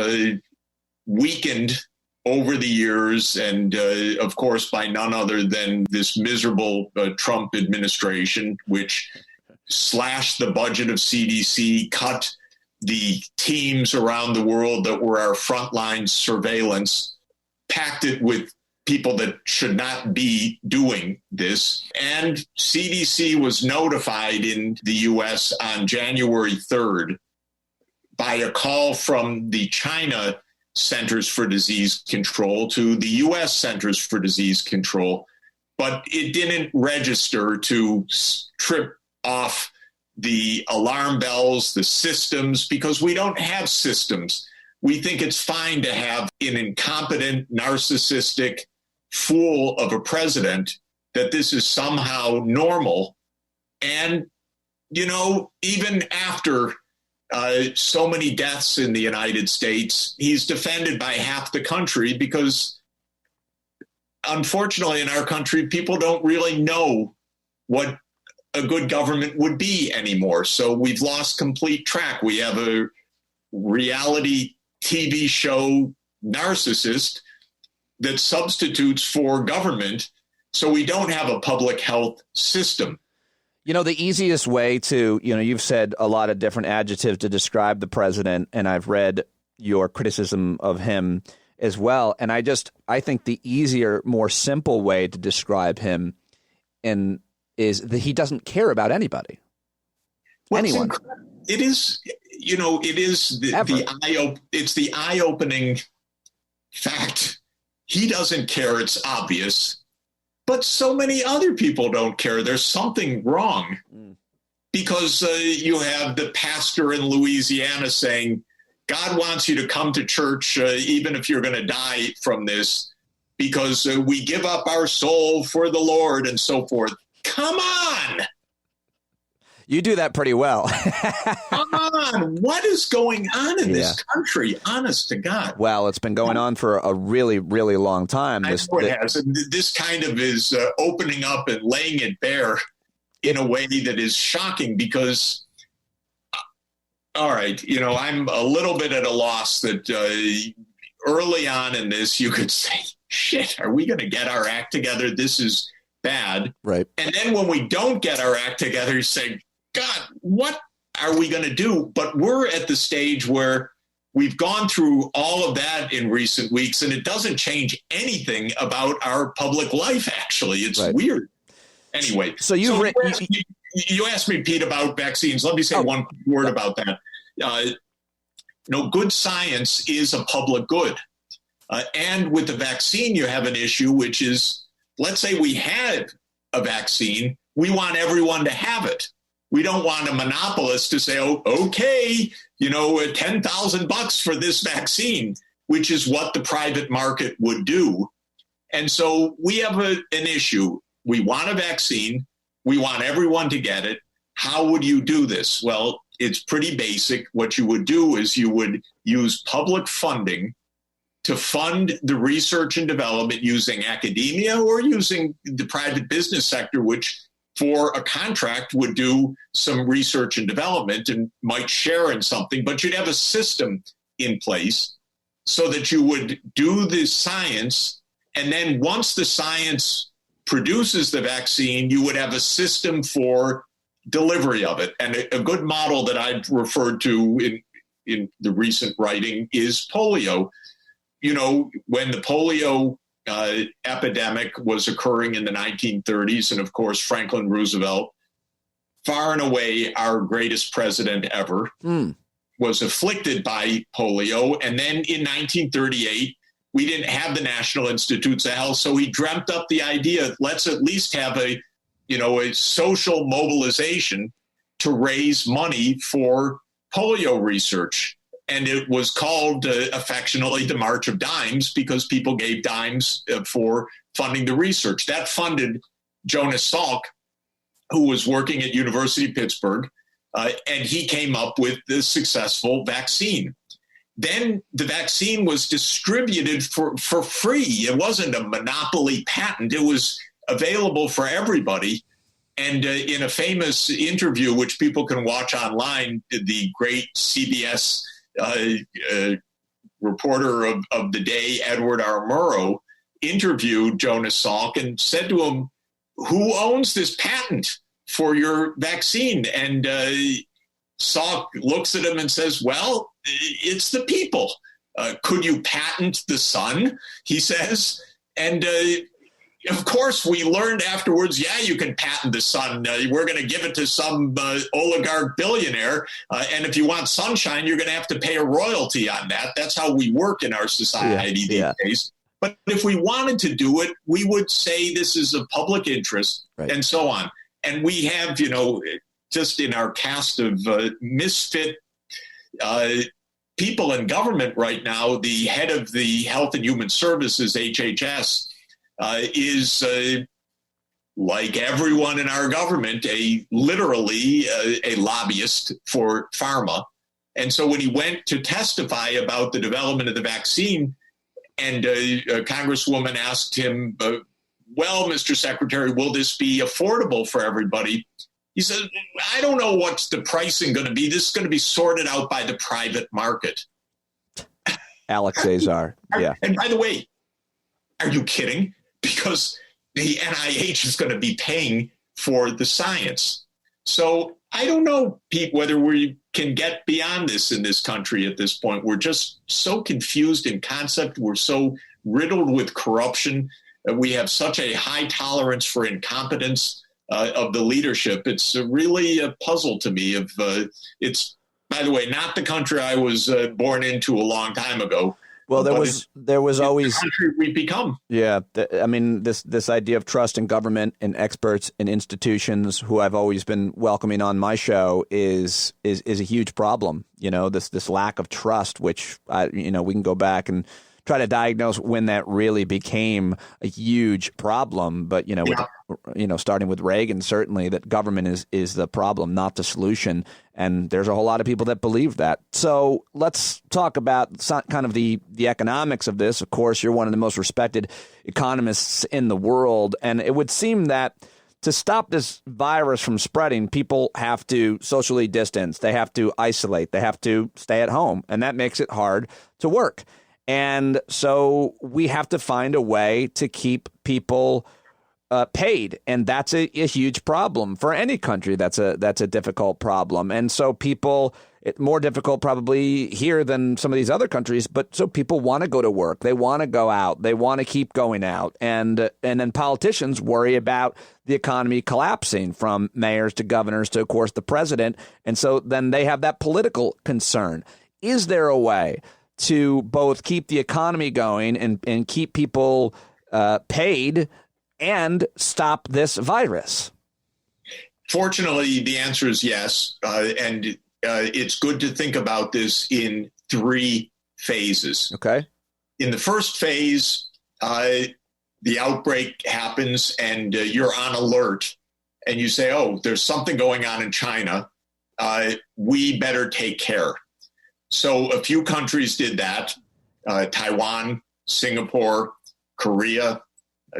weakened over the years, and of course by none other than this miserable Trump administration, which slashed the budget of CDC, cut the teams around the world that were our frontline surveillance, packed it with people that should not be doing this. And CDC was notified in the U.S. on January 3rd by a call from the China Centers for Disease Control to the U.S. Centers for Disease Control, but it didn't register to trip off the alarm bells, the systems, because we don't have systems. We think it's fine to have an incompetent, narcissistic fool of a president, that this is somehow normal. And, you know, even after so many deaths in the United States, he's defended by half the country because, unfortunately, in our country, people don't really know what a good government would be anymore. So we've lost complete track. We have a reality TV show narcissist that substitutes for government. So we don't have a public health system. You know, the easiest way to, you know, you've said a lot of different adjectives to describe the president, and I've read your criticism of him as well. And I think the easier, more simple way to describe him is that he doesn't care about anybody. Well, anyone. It is, you know, it is the eye-opening fact. He doesn't care. It's obvious. But so many other people don't care. There's something wrong because you have the pastor in Louisiana saying, God wants you to come to church even if you're going to die from this, because we give up our soul for the Lord and so forth. Come on. You do that pretty well. Come on. What is going on in this country? Honest to God. Well, it's been going on for a really, really long time. I know it has. And this kind of is opening up and laying it bare in a way that is shocking because, all right, you know, I'm a little bit at a loss that early on in this, you could say, shit, are we going to get our act together? This is bad. Right. And then when we don't get our act together, you say, God, what are we going to do? But we're at the stage where we've gone through all of that in recent weeks, and it doesn't change anything about our public life, actually. It's weird. Anyway, so you asked me, Pete, about vaccines. Let me say one word about that. Good science is a public good. And with the vaccine, you have an issue, which is, let's say we had a vaccine, we want everyone to have it. We don't want a monopolist to say, oh, okay, $10,000 for this vaccine, which is what the private market would do. And so we have an issue. We want a vaccine. We want everyone to get it. How would you do this? Well, it's pretty basic. What you would do is you would use public funding to fund the research and development using academia or using the private business sector, which for a contract would do some research and development and might share in something, but you'd have a system in place so that you would do the science. And then once the science produces the vaccine, you would have a system for delivery of it. And a good model that I've referred to in the recent writing is polio. When the polio epidemic was occurring in the 1930s, and of course, Franklin Roosevelt, far and away our greatest president ever, was afflicted by polio. And then in 1938, we didn't have the National Institutes of Health, so he dreamt up the idea, let's at least have a social mobilization to raise money for polio research. And it was called affectionately the March of Dimes because people gave dimes for funding the research. That funded Jonas Salk, who was working at University of Pittsburgh, and he came up with the successful vaccine. Then the vaccine was distributed for free. It wasn't a monopoly patent. It was available for everybody. And in a famous interview, which people can watch online, the great CBS reporter of the day, Edward R. Murrow, interviewed Jonas Salk and said to him, "Who owns this patent for your vaccine?" And Salk looks at him and says, "Well, it's the people. Could you patent the sun?" he says. And of course, we learned afterwards, yeah, you can patent the sun. We're going to give it to some oligarch billionaire. And if you want sunshine, you're going to have to pay a royalty on that. That's how we work in our society these days. But if we wanted to do it, we would say this is of public interest and so on. And we have, just in our cast of misfit people in government right now, the head of the Health and Human Services, HHS, is like everyone in our government, literally a lobbyist for pharma. And so when he went to testify about the development of the vaccine, and a congresswoman asked him, "Well, Mr. Secretary, will this be affordable for everybody?" He said, "I don't know what's the pricing going to be. This is going to be sorted out by the private market." Alex Azar. Yeah. And by the way, are you kidding? Because the NIH is going to be paying for the science. So I don't know, Pete, whether we can get beyond this in this country at this point. We're just so confused in concept. We're so riddled with corruption. We have such a high tolerance for incompetence of the leadership. It's really a puzzle to me. It's, by the way, not the country I was born into a long time ago. Well, there was always the country we've become. Yeah, I mean, this idea of trust in government and experts and institutions, who I've always been welcoming on my show, is a huge problem. This lack of trust, which we can go back and try to diagnose when that really became a huge problem. But starting with Reagan, certainly that government is the problem, not the solution. And there's a whole lot of people that believe that. So let's talk about kind of the economics of this. Of course, you're one of the most respected economists in the world. And it would seem that to stop this virus from spreading, people have to socially distance. They have to isolate. They have to stay at home. And that makes it hard to work. And so we have to find a way to keep people paid, and that's a huge problem for any country. That's a difficult problem, and so more difficult probably here than some of these other countries. But so people want to go to work, they want to go out, they want to keep going out, and then politicians worry about the economy collapsing, from mayors to governors to, of course, the president, and so then they have that political concern. Is there a way to both keep the economy going and keep people paid and stop this virus? Fortunately, the answer is yes. And it's good to think about this in 3 phases. Okay. In the first phase, the outbreak happens and you're on alert and you say, "Oh, there's something going on in China. We better take care." So a few countries did that: Taiwan, Singapore, Korea,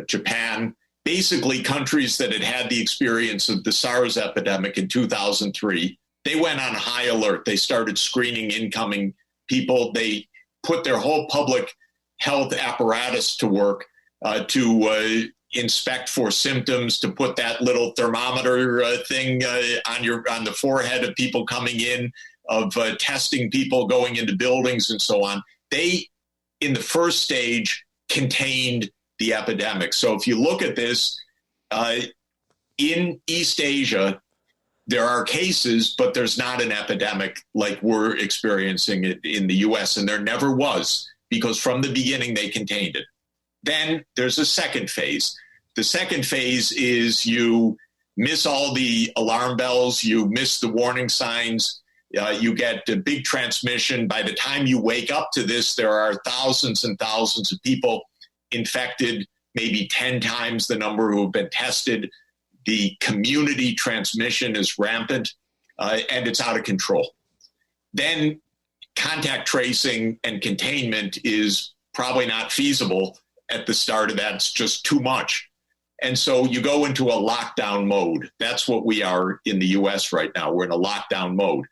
Japan, basically countries that had had the experience of the SARS epidemic in 2003. They went on high alert. They started screening incoming people. They put their whole public health apparatus to work to inspect for symptoms, to put that little thermometer thing on the forehead of people coming in, of testing people going into buildings and so on. They, in the first stage, contained the epidemic. So if you look at this, in East Asia, there are cases, but there's not an epidemic like we're experiencing it in the U.S., and there never was, because from the beginning they contained it. Then there's a second phase. The second phase is you miss all the alarm bells, you miss the warning signs, you get a big transmission. By the time you wake up to this, there are thousands and thousands of people infected. maybe 10 times the number who have been tested. The community transmission is rampant, and it's out of control. Then contact tracing and containment is probably not feasible at the start of that. It's just too much. And so you go into a lockdown mode. That's what we are in the US right now. We're in a lockdown mode.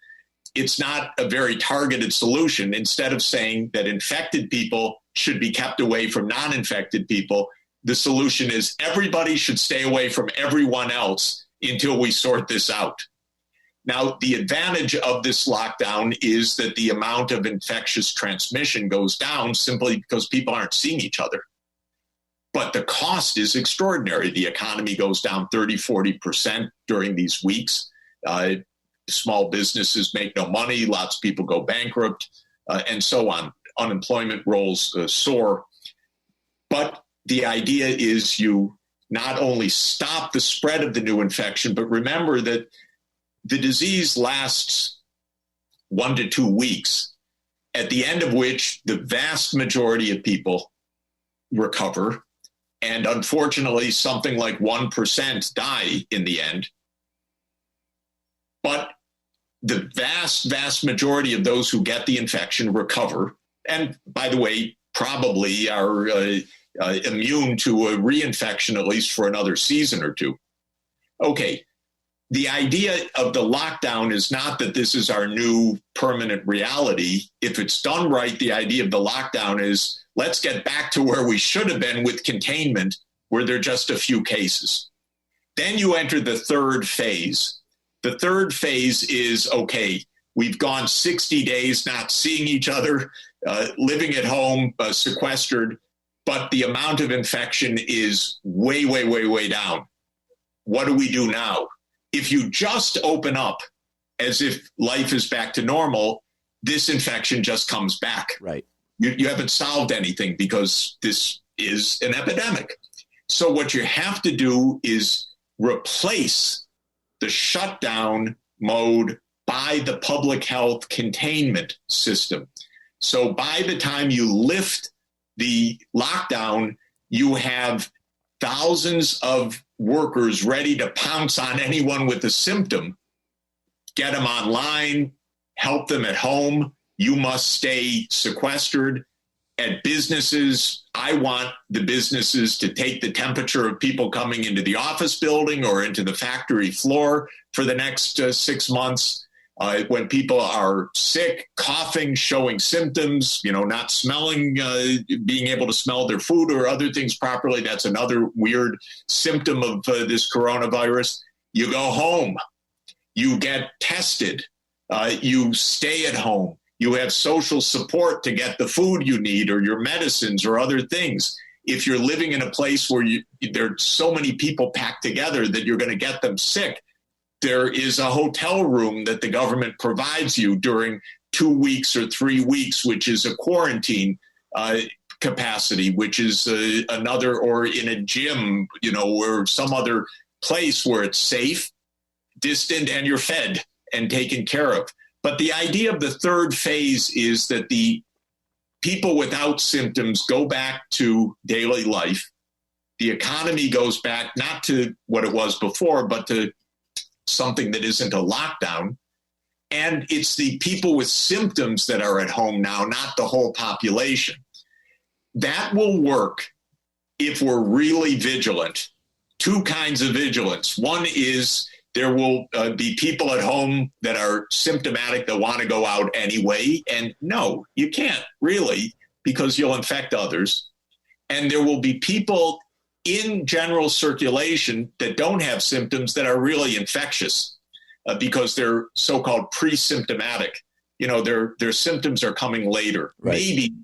It's not a very targeted solution. Instead of saying that infected people should be kept away from non-infected people, the solution is everybody should stay away from everyone else until we sort this out. Now, the advantage of this lockdown is that the amount of infectious transmission goes down simply because people aren't seeing each other. But the cost is extraordinary. The economy goes down 30-40% during these weeks. Small businesses make no money. Lots of people go bankrupt, and so on. Unemployment rolls soar. But the idea is you not only stop the spread of the new infection, but remember that the disease lasts 1 to 2 weeks, at the end of which the vast majority of people recover. And unfortunately, something like 1% die in the end. But the vast majority of those who get the infection recover. And by the way, probably are immune to a reinfection, at least for another season or two. Okay. The idea of the lockdown is not that this is our new permanent reality. If it's done right, the idea of the lockdown is let's get back to where we should have been with containment, where there are just a few cases. Then you enter the third phase. The third phase is, okay, we've gone 60 days not seeing each other, living at home, sequestered, but the amount of infection is way down. What do we do now? If you just open up as if life is back to normal, this infection just comes back. Right. You haven't solved anything because this is an epidemic. So what you have to do is replace the shutdown mode by the public health containment system. So by the time you lift the lockdown, you have thousands of workers ready to pounce on anyone with a symptom, get them online, help them at home. You must stay sequestered. At businesses, I want the businesses to take the temperature of people coming into the office building or into the factory floor for the next 6 months. When people are sick, coughing, showing symptoms, not smelling, being able to smell their food or other things properly, that's another weird symptom of this coronavirus. You go home, you get tested, you stay at home, you have social support to get the food you need or your medicines or other things. If you're living in a place where there are so many people packed together that you're going to get them sick, there is a hotel room that the government provides you during 2 weeks or 3 weeks, which is a quarantine capacity, which is another, or in a gym, or some other place where it's safe, distant, and you're fed and taken care of. But the idea of the third phase is that the people without symptoms go back to daily life. The economy goes back not to what it was before, but to something that isn't a lockdown. And it's the people with symptoms that are at home now, not the whole population. That will work if we're really vigilant. Two kinds of vigilance. One is there will be people at home that are symptomatic that want to go out anyway. And no, you can't really, because you'll infect others. And there will be people in general circulation that don't have symptoms that are really infectious because they're so-called pre-symptomatic. Their symptoms are coming later. Right. Maybe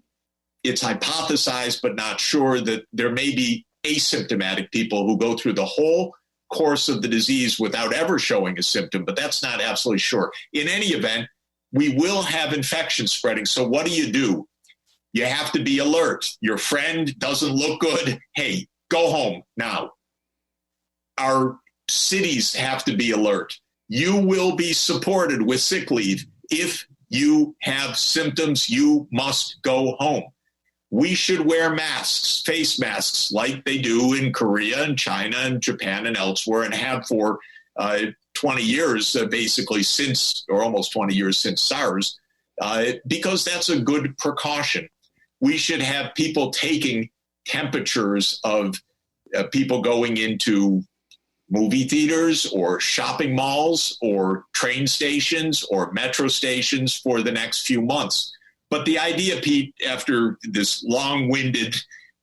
it's hypothesized, but not sure, that there may be asymptomatic people who go through the whole course of the disease without ever showing a symptom, but that's not absolutely sure. In any event, we will have infection spreading. So what do? You have to be alert. Your friend doesn't look good. Hey, go home now. Our cities have to be alert. You will be supported with sick leave. If you have symptoms, you must go home. we should wear masks, face masks, like they do in Korea and China and Japan and elsewhere, and have for 20 years, basically since, or almost 20 years since SARS, because that's a good precaution. We should have people taking temperatures of people going into movie theaters or shopping malls or train stations or metro stations for the next few months. But the idea, Pete, after this long-winded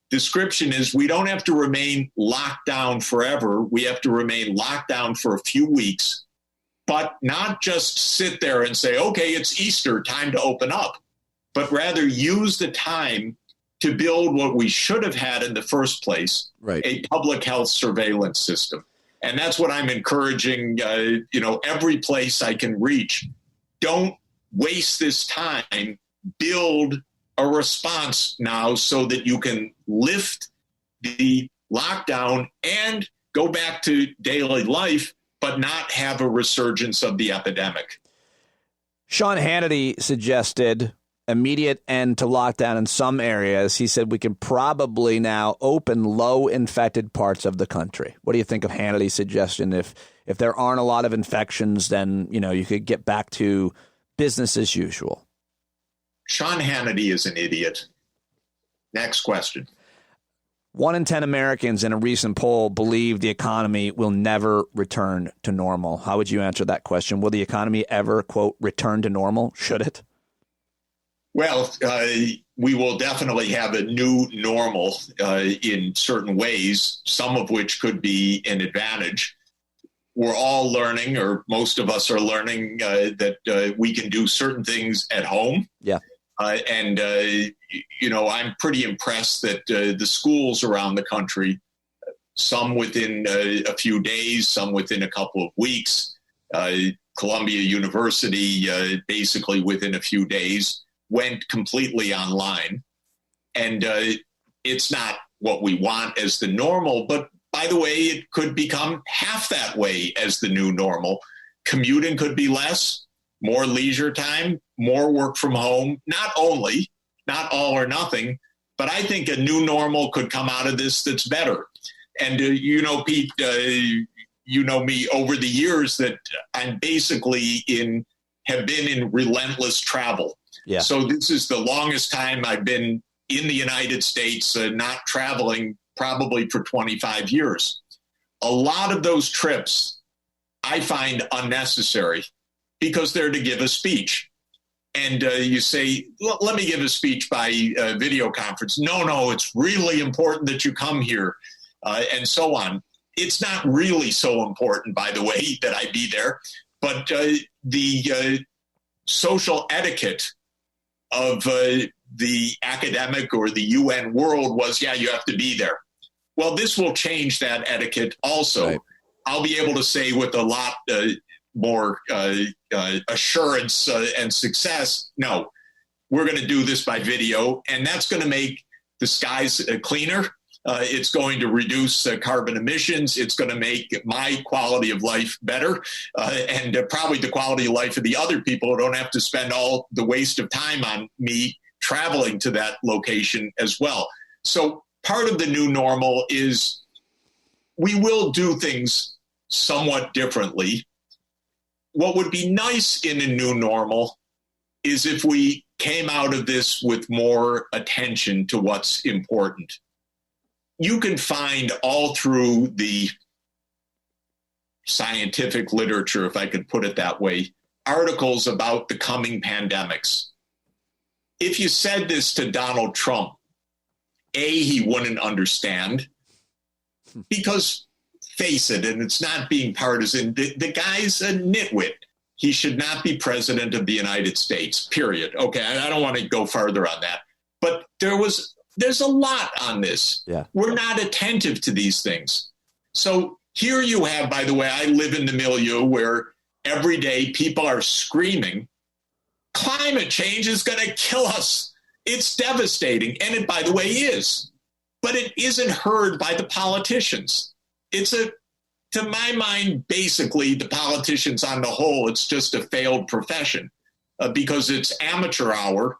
description, is we don't have to remain locked down forever. We have to remain locked down for a few weeks, but not just sit there and say, okay, it's Easter, time to open up, but rather use the time to build what we should have had in the first place, right, a public health surveillance system. And that's what I'm encouraging, every place I can reach. Don't waste this time. Build a response now so that you can lift the lockdown and go back to daily life, but not have a resurgence of the epidemic. Sean Hannity suggested immediate end to lockdown in some areas. He said we can probably now open low infected parts of the country. What do you think of Hannity's suggestion? If there aren't a lot of infections, then, you could get back to business as usual. Sean Hannity is an idiot. Next question. 1 in 10 Americans in a recent poll believe the economy will never return to normal. How would you answer that question? Will the economy ever, quote, return to normal? Should it? Well, we will definitely have a new normal in certain ways, some of which could be an advantage. We're all learning, or most of us are learning, that we can do certain things at home. Yeah. And I'm pretty impressed that the schools around the country, some within a few days, some within a couple of weeks, Columbia University basically within a few days, went completely online. And it's not what we want as the normal, but by the way, it could become half that way as the new normal. Commuting could be less, more leisure time, more work from home, not all or nothing, but I think a new normal could come out of this that's better. And, Pete, you know me over the years that I'm basically have been in relentless travel. Yeah. So this is the longest time I've been in the United States, not traveling, probably for 25 years. A lot of those trips I find unnecessary because they're to give a speech. And you say, let me give a speech by video conference. No, it's really important that you come here, and so on. It's not really so important, by the way, that I be there, but the social etiquette of the academic or the UN world was, you have to be there. Well, this will change that etiquette also. Right. I'll be able to say with a lot more assurance and success, no, we're going to do this by video, and that's going to make the skies cleaner. It's going to reduce carbon emissions. It's going to make my quality of life better, and probably the quality of life of the other people who don't have to spend all the waste of time on me traveling to that location as well. So part of the new normal is we will do things somewhat differently. What would be nice in a new normal is if we came out of this with more attention to what's important. You can find all through the scientific literature, if I could put it that way, articles about the coming pandemics. If you said this to Donald Trump, he wouldn't understand because, face it, and it's not being partisan, the guy's a nitwit. He should not be president of the United States, period. Okay, I don't want to go farther on that. But there's a lot on this. Yeah. We're not attentive to these things. So here you have, by the way, I live in the milieu where every day people are screaming, climate change is going to kill us. It's devastating. And it, by the way, is. But it isn't heard by the politicians. To my mind, basically, the politicians on the whole, it's just a failed profession because it's amateur hour.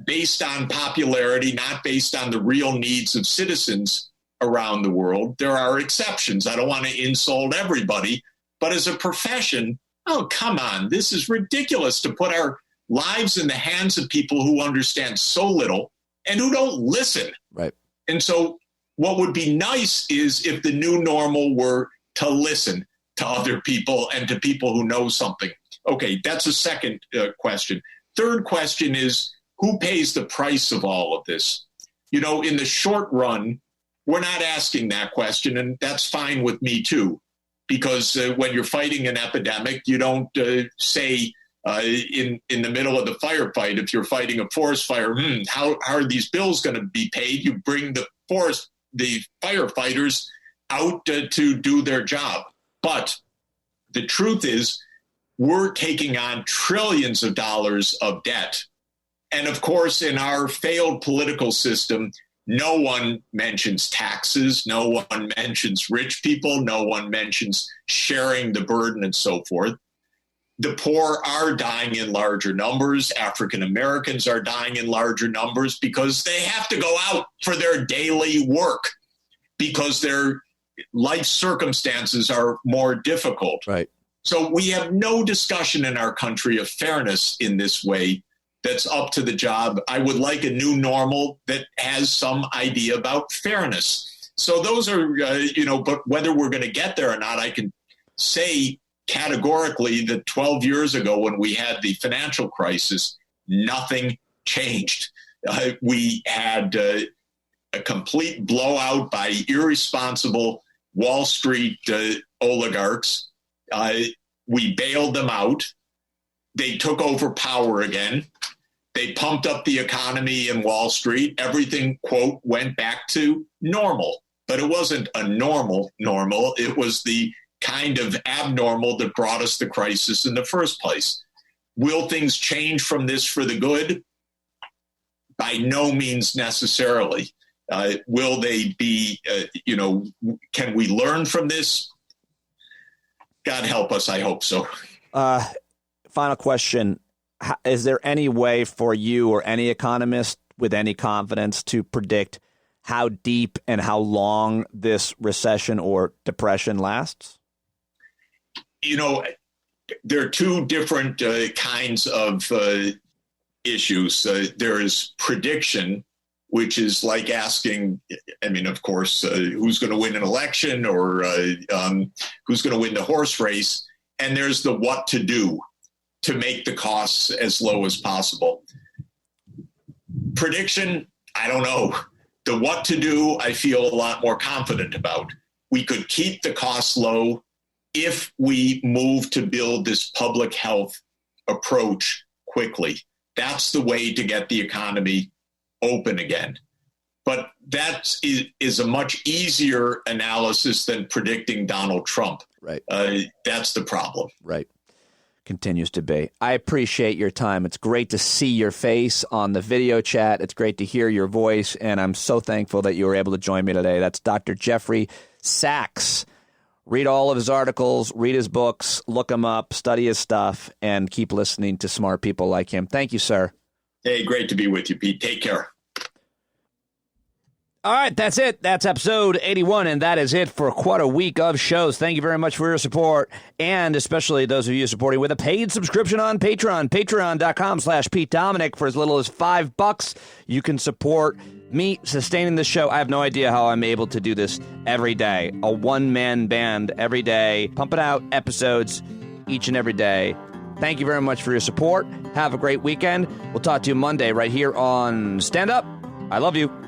based on popularity, not based on the real needs of citizens around the world. There are exceptions. I don't want to insult everybody, but as a profession, oh, come on. This is ridiculous to put our lives in the hands of people who understand so little and who don't listen. Right. And so what would be nice is if the new normal were to listen to other people and to people who know something. Okay, that's a second question. Third question is, who pays the price of all of this? You know, in the short run, we're not asking that question, and that's fine with me too, because when you're fighting an epidemic, you don't say in the middle of the firefight, if you're fighting a forest fire, how are these bills going to be paid? You bring the firefighters out to do their job. But the truth is, we're taking on trillions of dollars of debt. And of course, in our failed political system, no one mentions taxes. No one mentions rich people. No one mentions sharing the burden and so forth. The poor are dying in larger numbers. African Americans are dying in larger numbers because they have to go out for their daily work because their life circumstances are more difficult. Right. So we have no discussion in our country of fairness in this way that's up to the job. I would like a new normal that has some idea about fairness. So those are, but whether we're going to get there or not, I can say categorically that 12 years ago when we had the financial crisis, nothing changed. We had a complete blowout by irresponsible Wall Street oligarchs. We bailed them out. They took over power again. They pumped up the economy in Wall Street. Everything, quote, went back to normal. But it wasn't a normal. It was the kind of abnormal that brought us the crisis in the first place. Will things change from this for the good? By no means necessarily. Will they be, can we learn from this? God help us. I hope so. Final question. Is there any way for you or any economist with any confidence to predict how deep and how long this recession or depression lasts? There are two different kinds of issues. There is prediction, which is like asking, of course, who's going to win an election or who's going to win the horse race. And there's the what to do to make the costs as low as possible. Prediction, I don't know. The what to do, I feel a lot more confident about. We could keep the costs low if we move to build this public health approach quickly. That's the way to get the economy open again. But that is a much easier analysis than predicting Donald Trump. Right. That's the problem. Right. Continues to be. I appreciate your time. It's great to see your face on the video chat. It's great to hear your voice, and I'm so thankful that you were able to join me today. That's Dr. Jeffrey Sachs. Read all of his articles, read his books, look him up, study his stuff, and keep listening to smart people like him. Thank you, sir. Hey, great to be with you, Pete. Take care. All right, that's it. That's episode 81, and that is it for quite a week of shows. Thank you very much for your support, and especially those of you supporting with a paid subscription on Patreon, patreon.com/Pete Dominic. For as little as $5, you can support me sustaining the show. I have no idea how I'm able to do this every day. A one-man band every day, pumping out episodes each and every day. Thank you very much for your support. Have a great weekend. We'll talk to you Monday right here on Stand Up. I love you.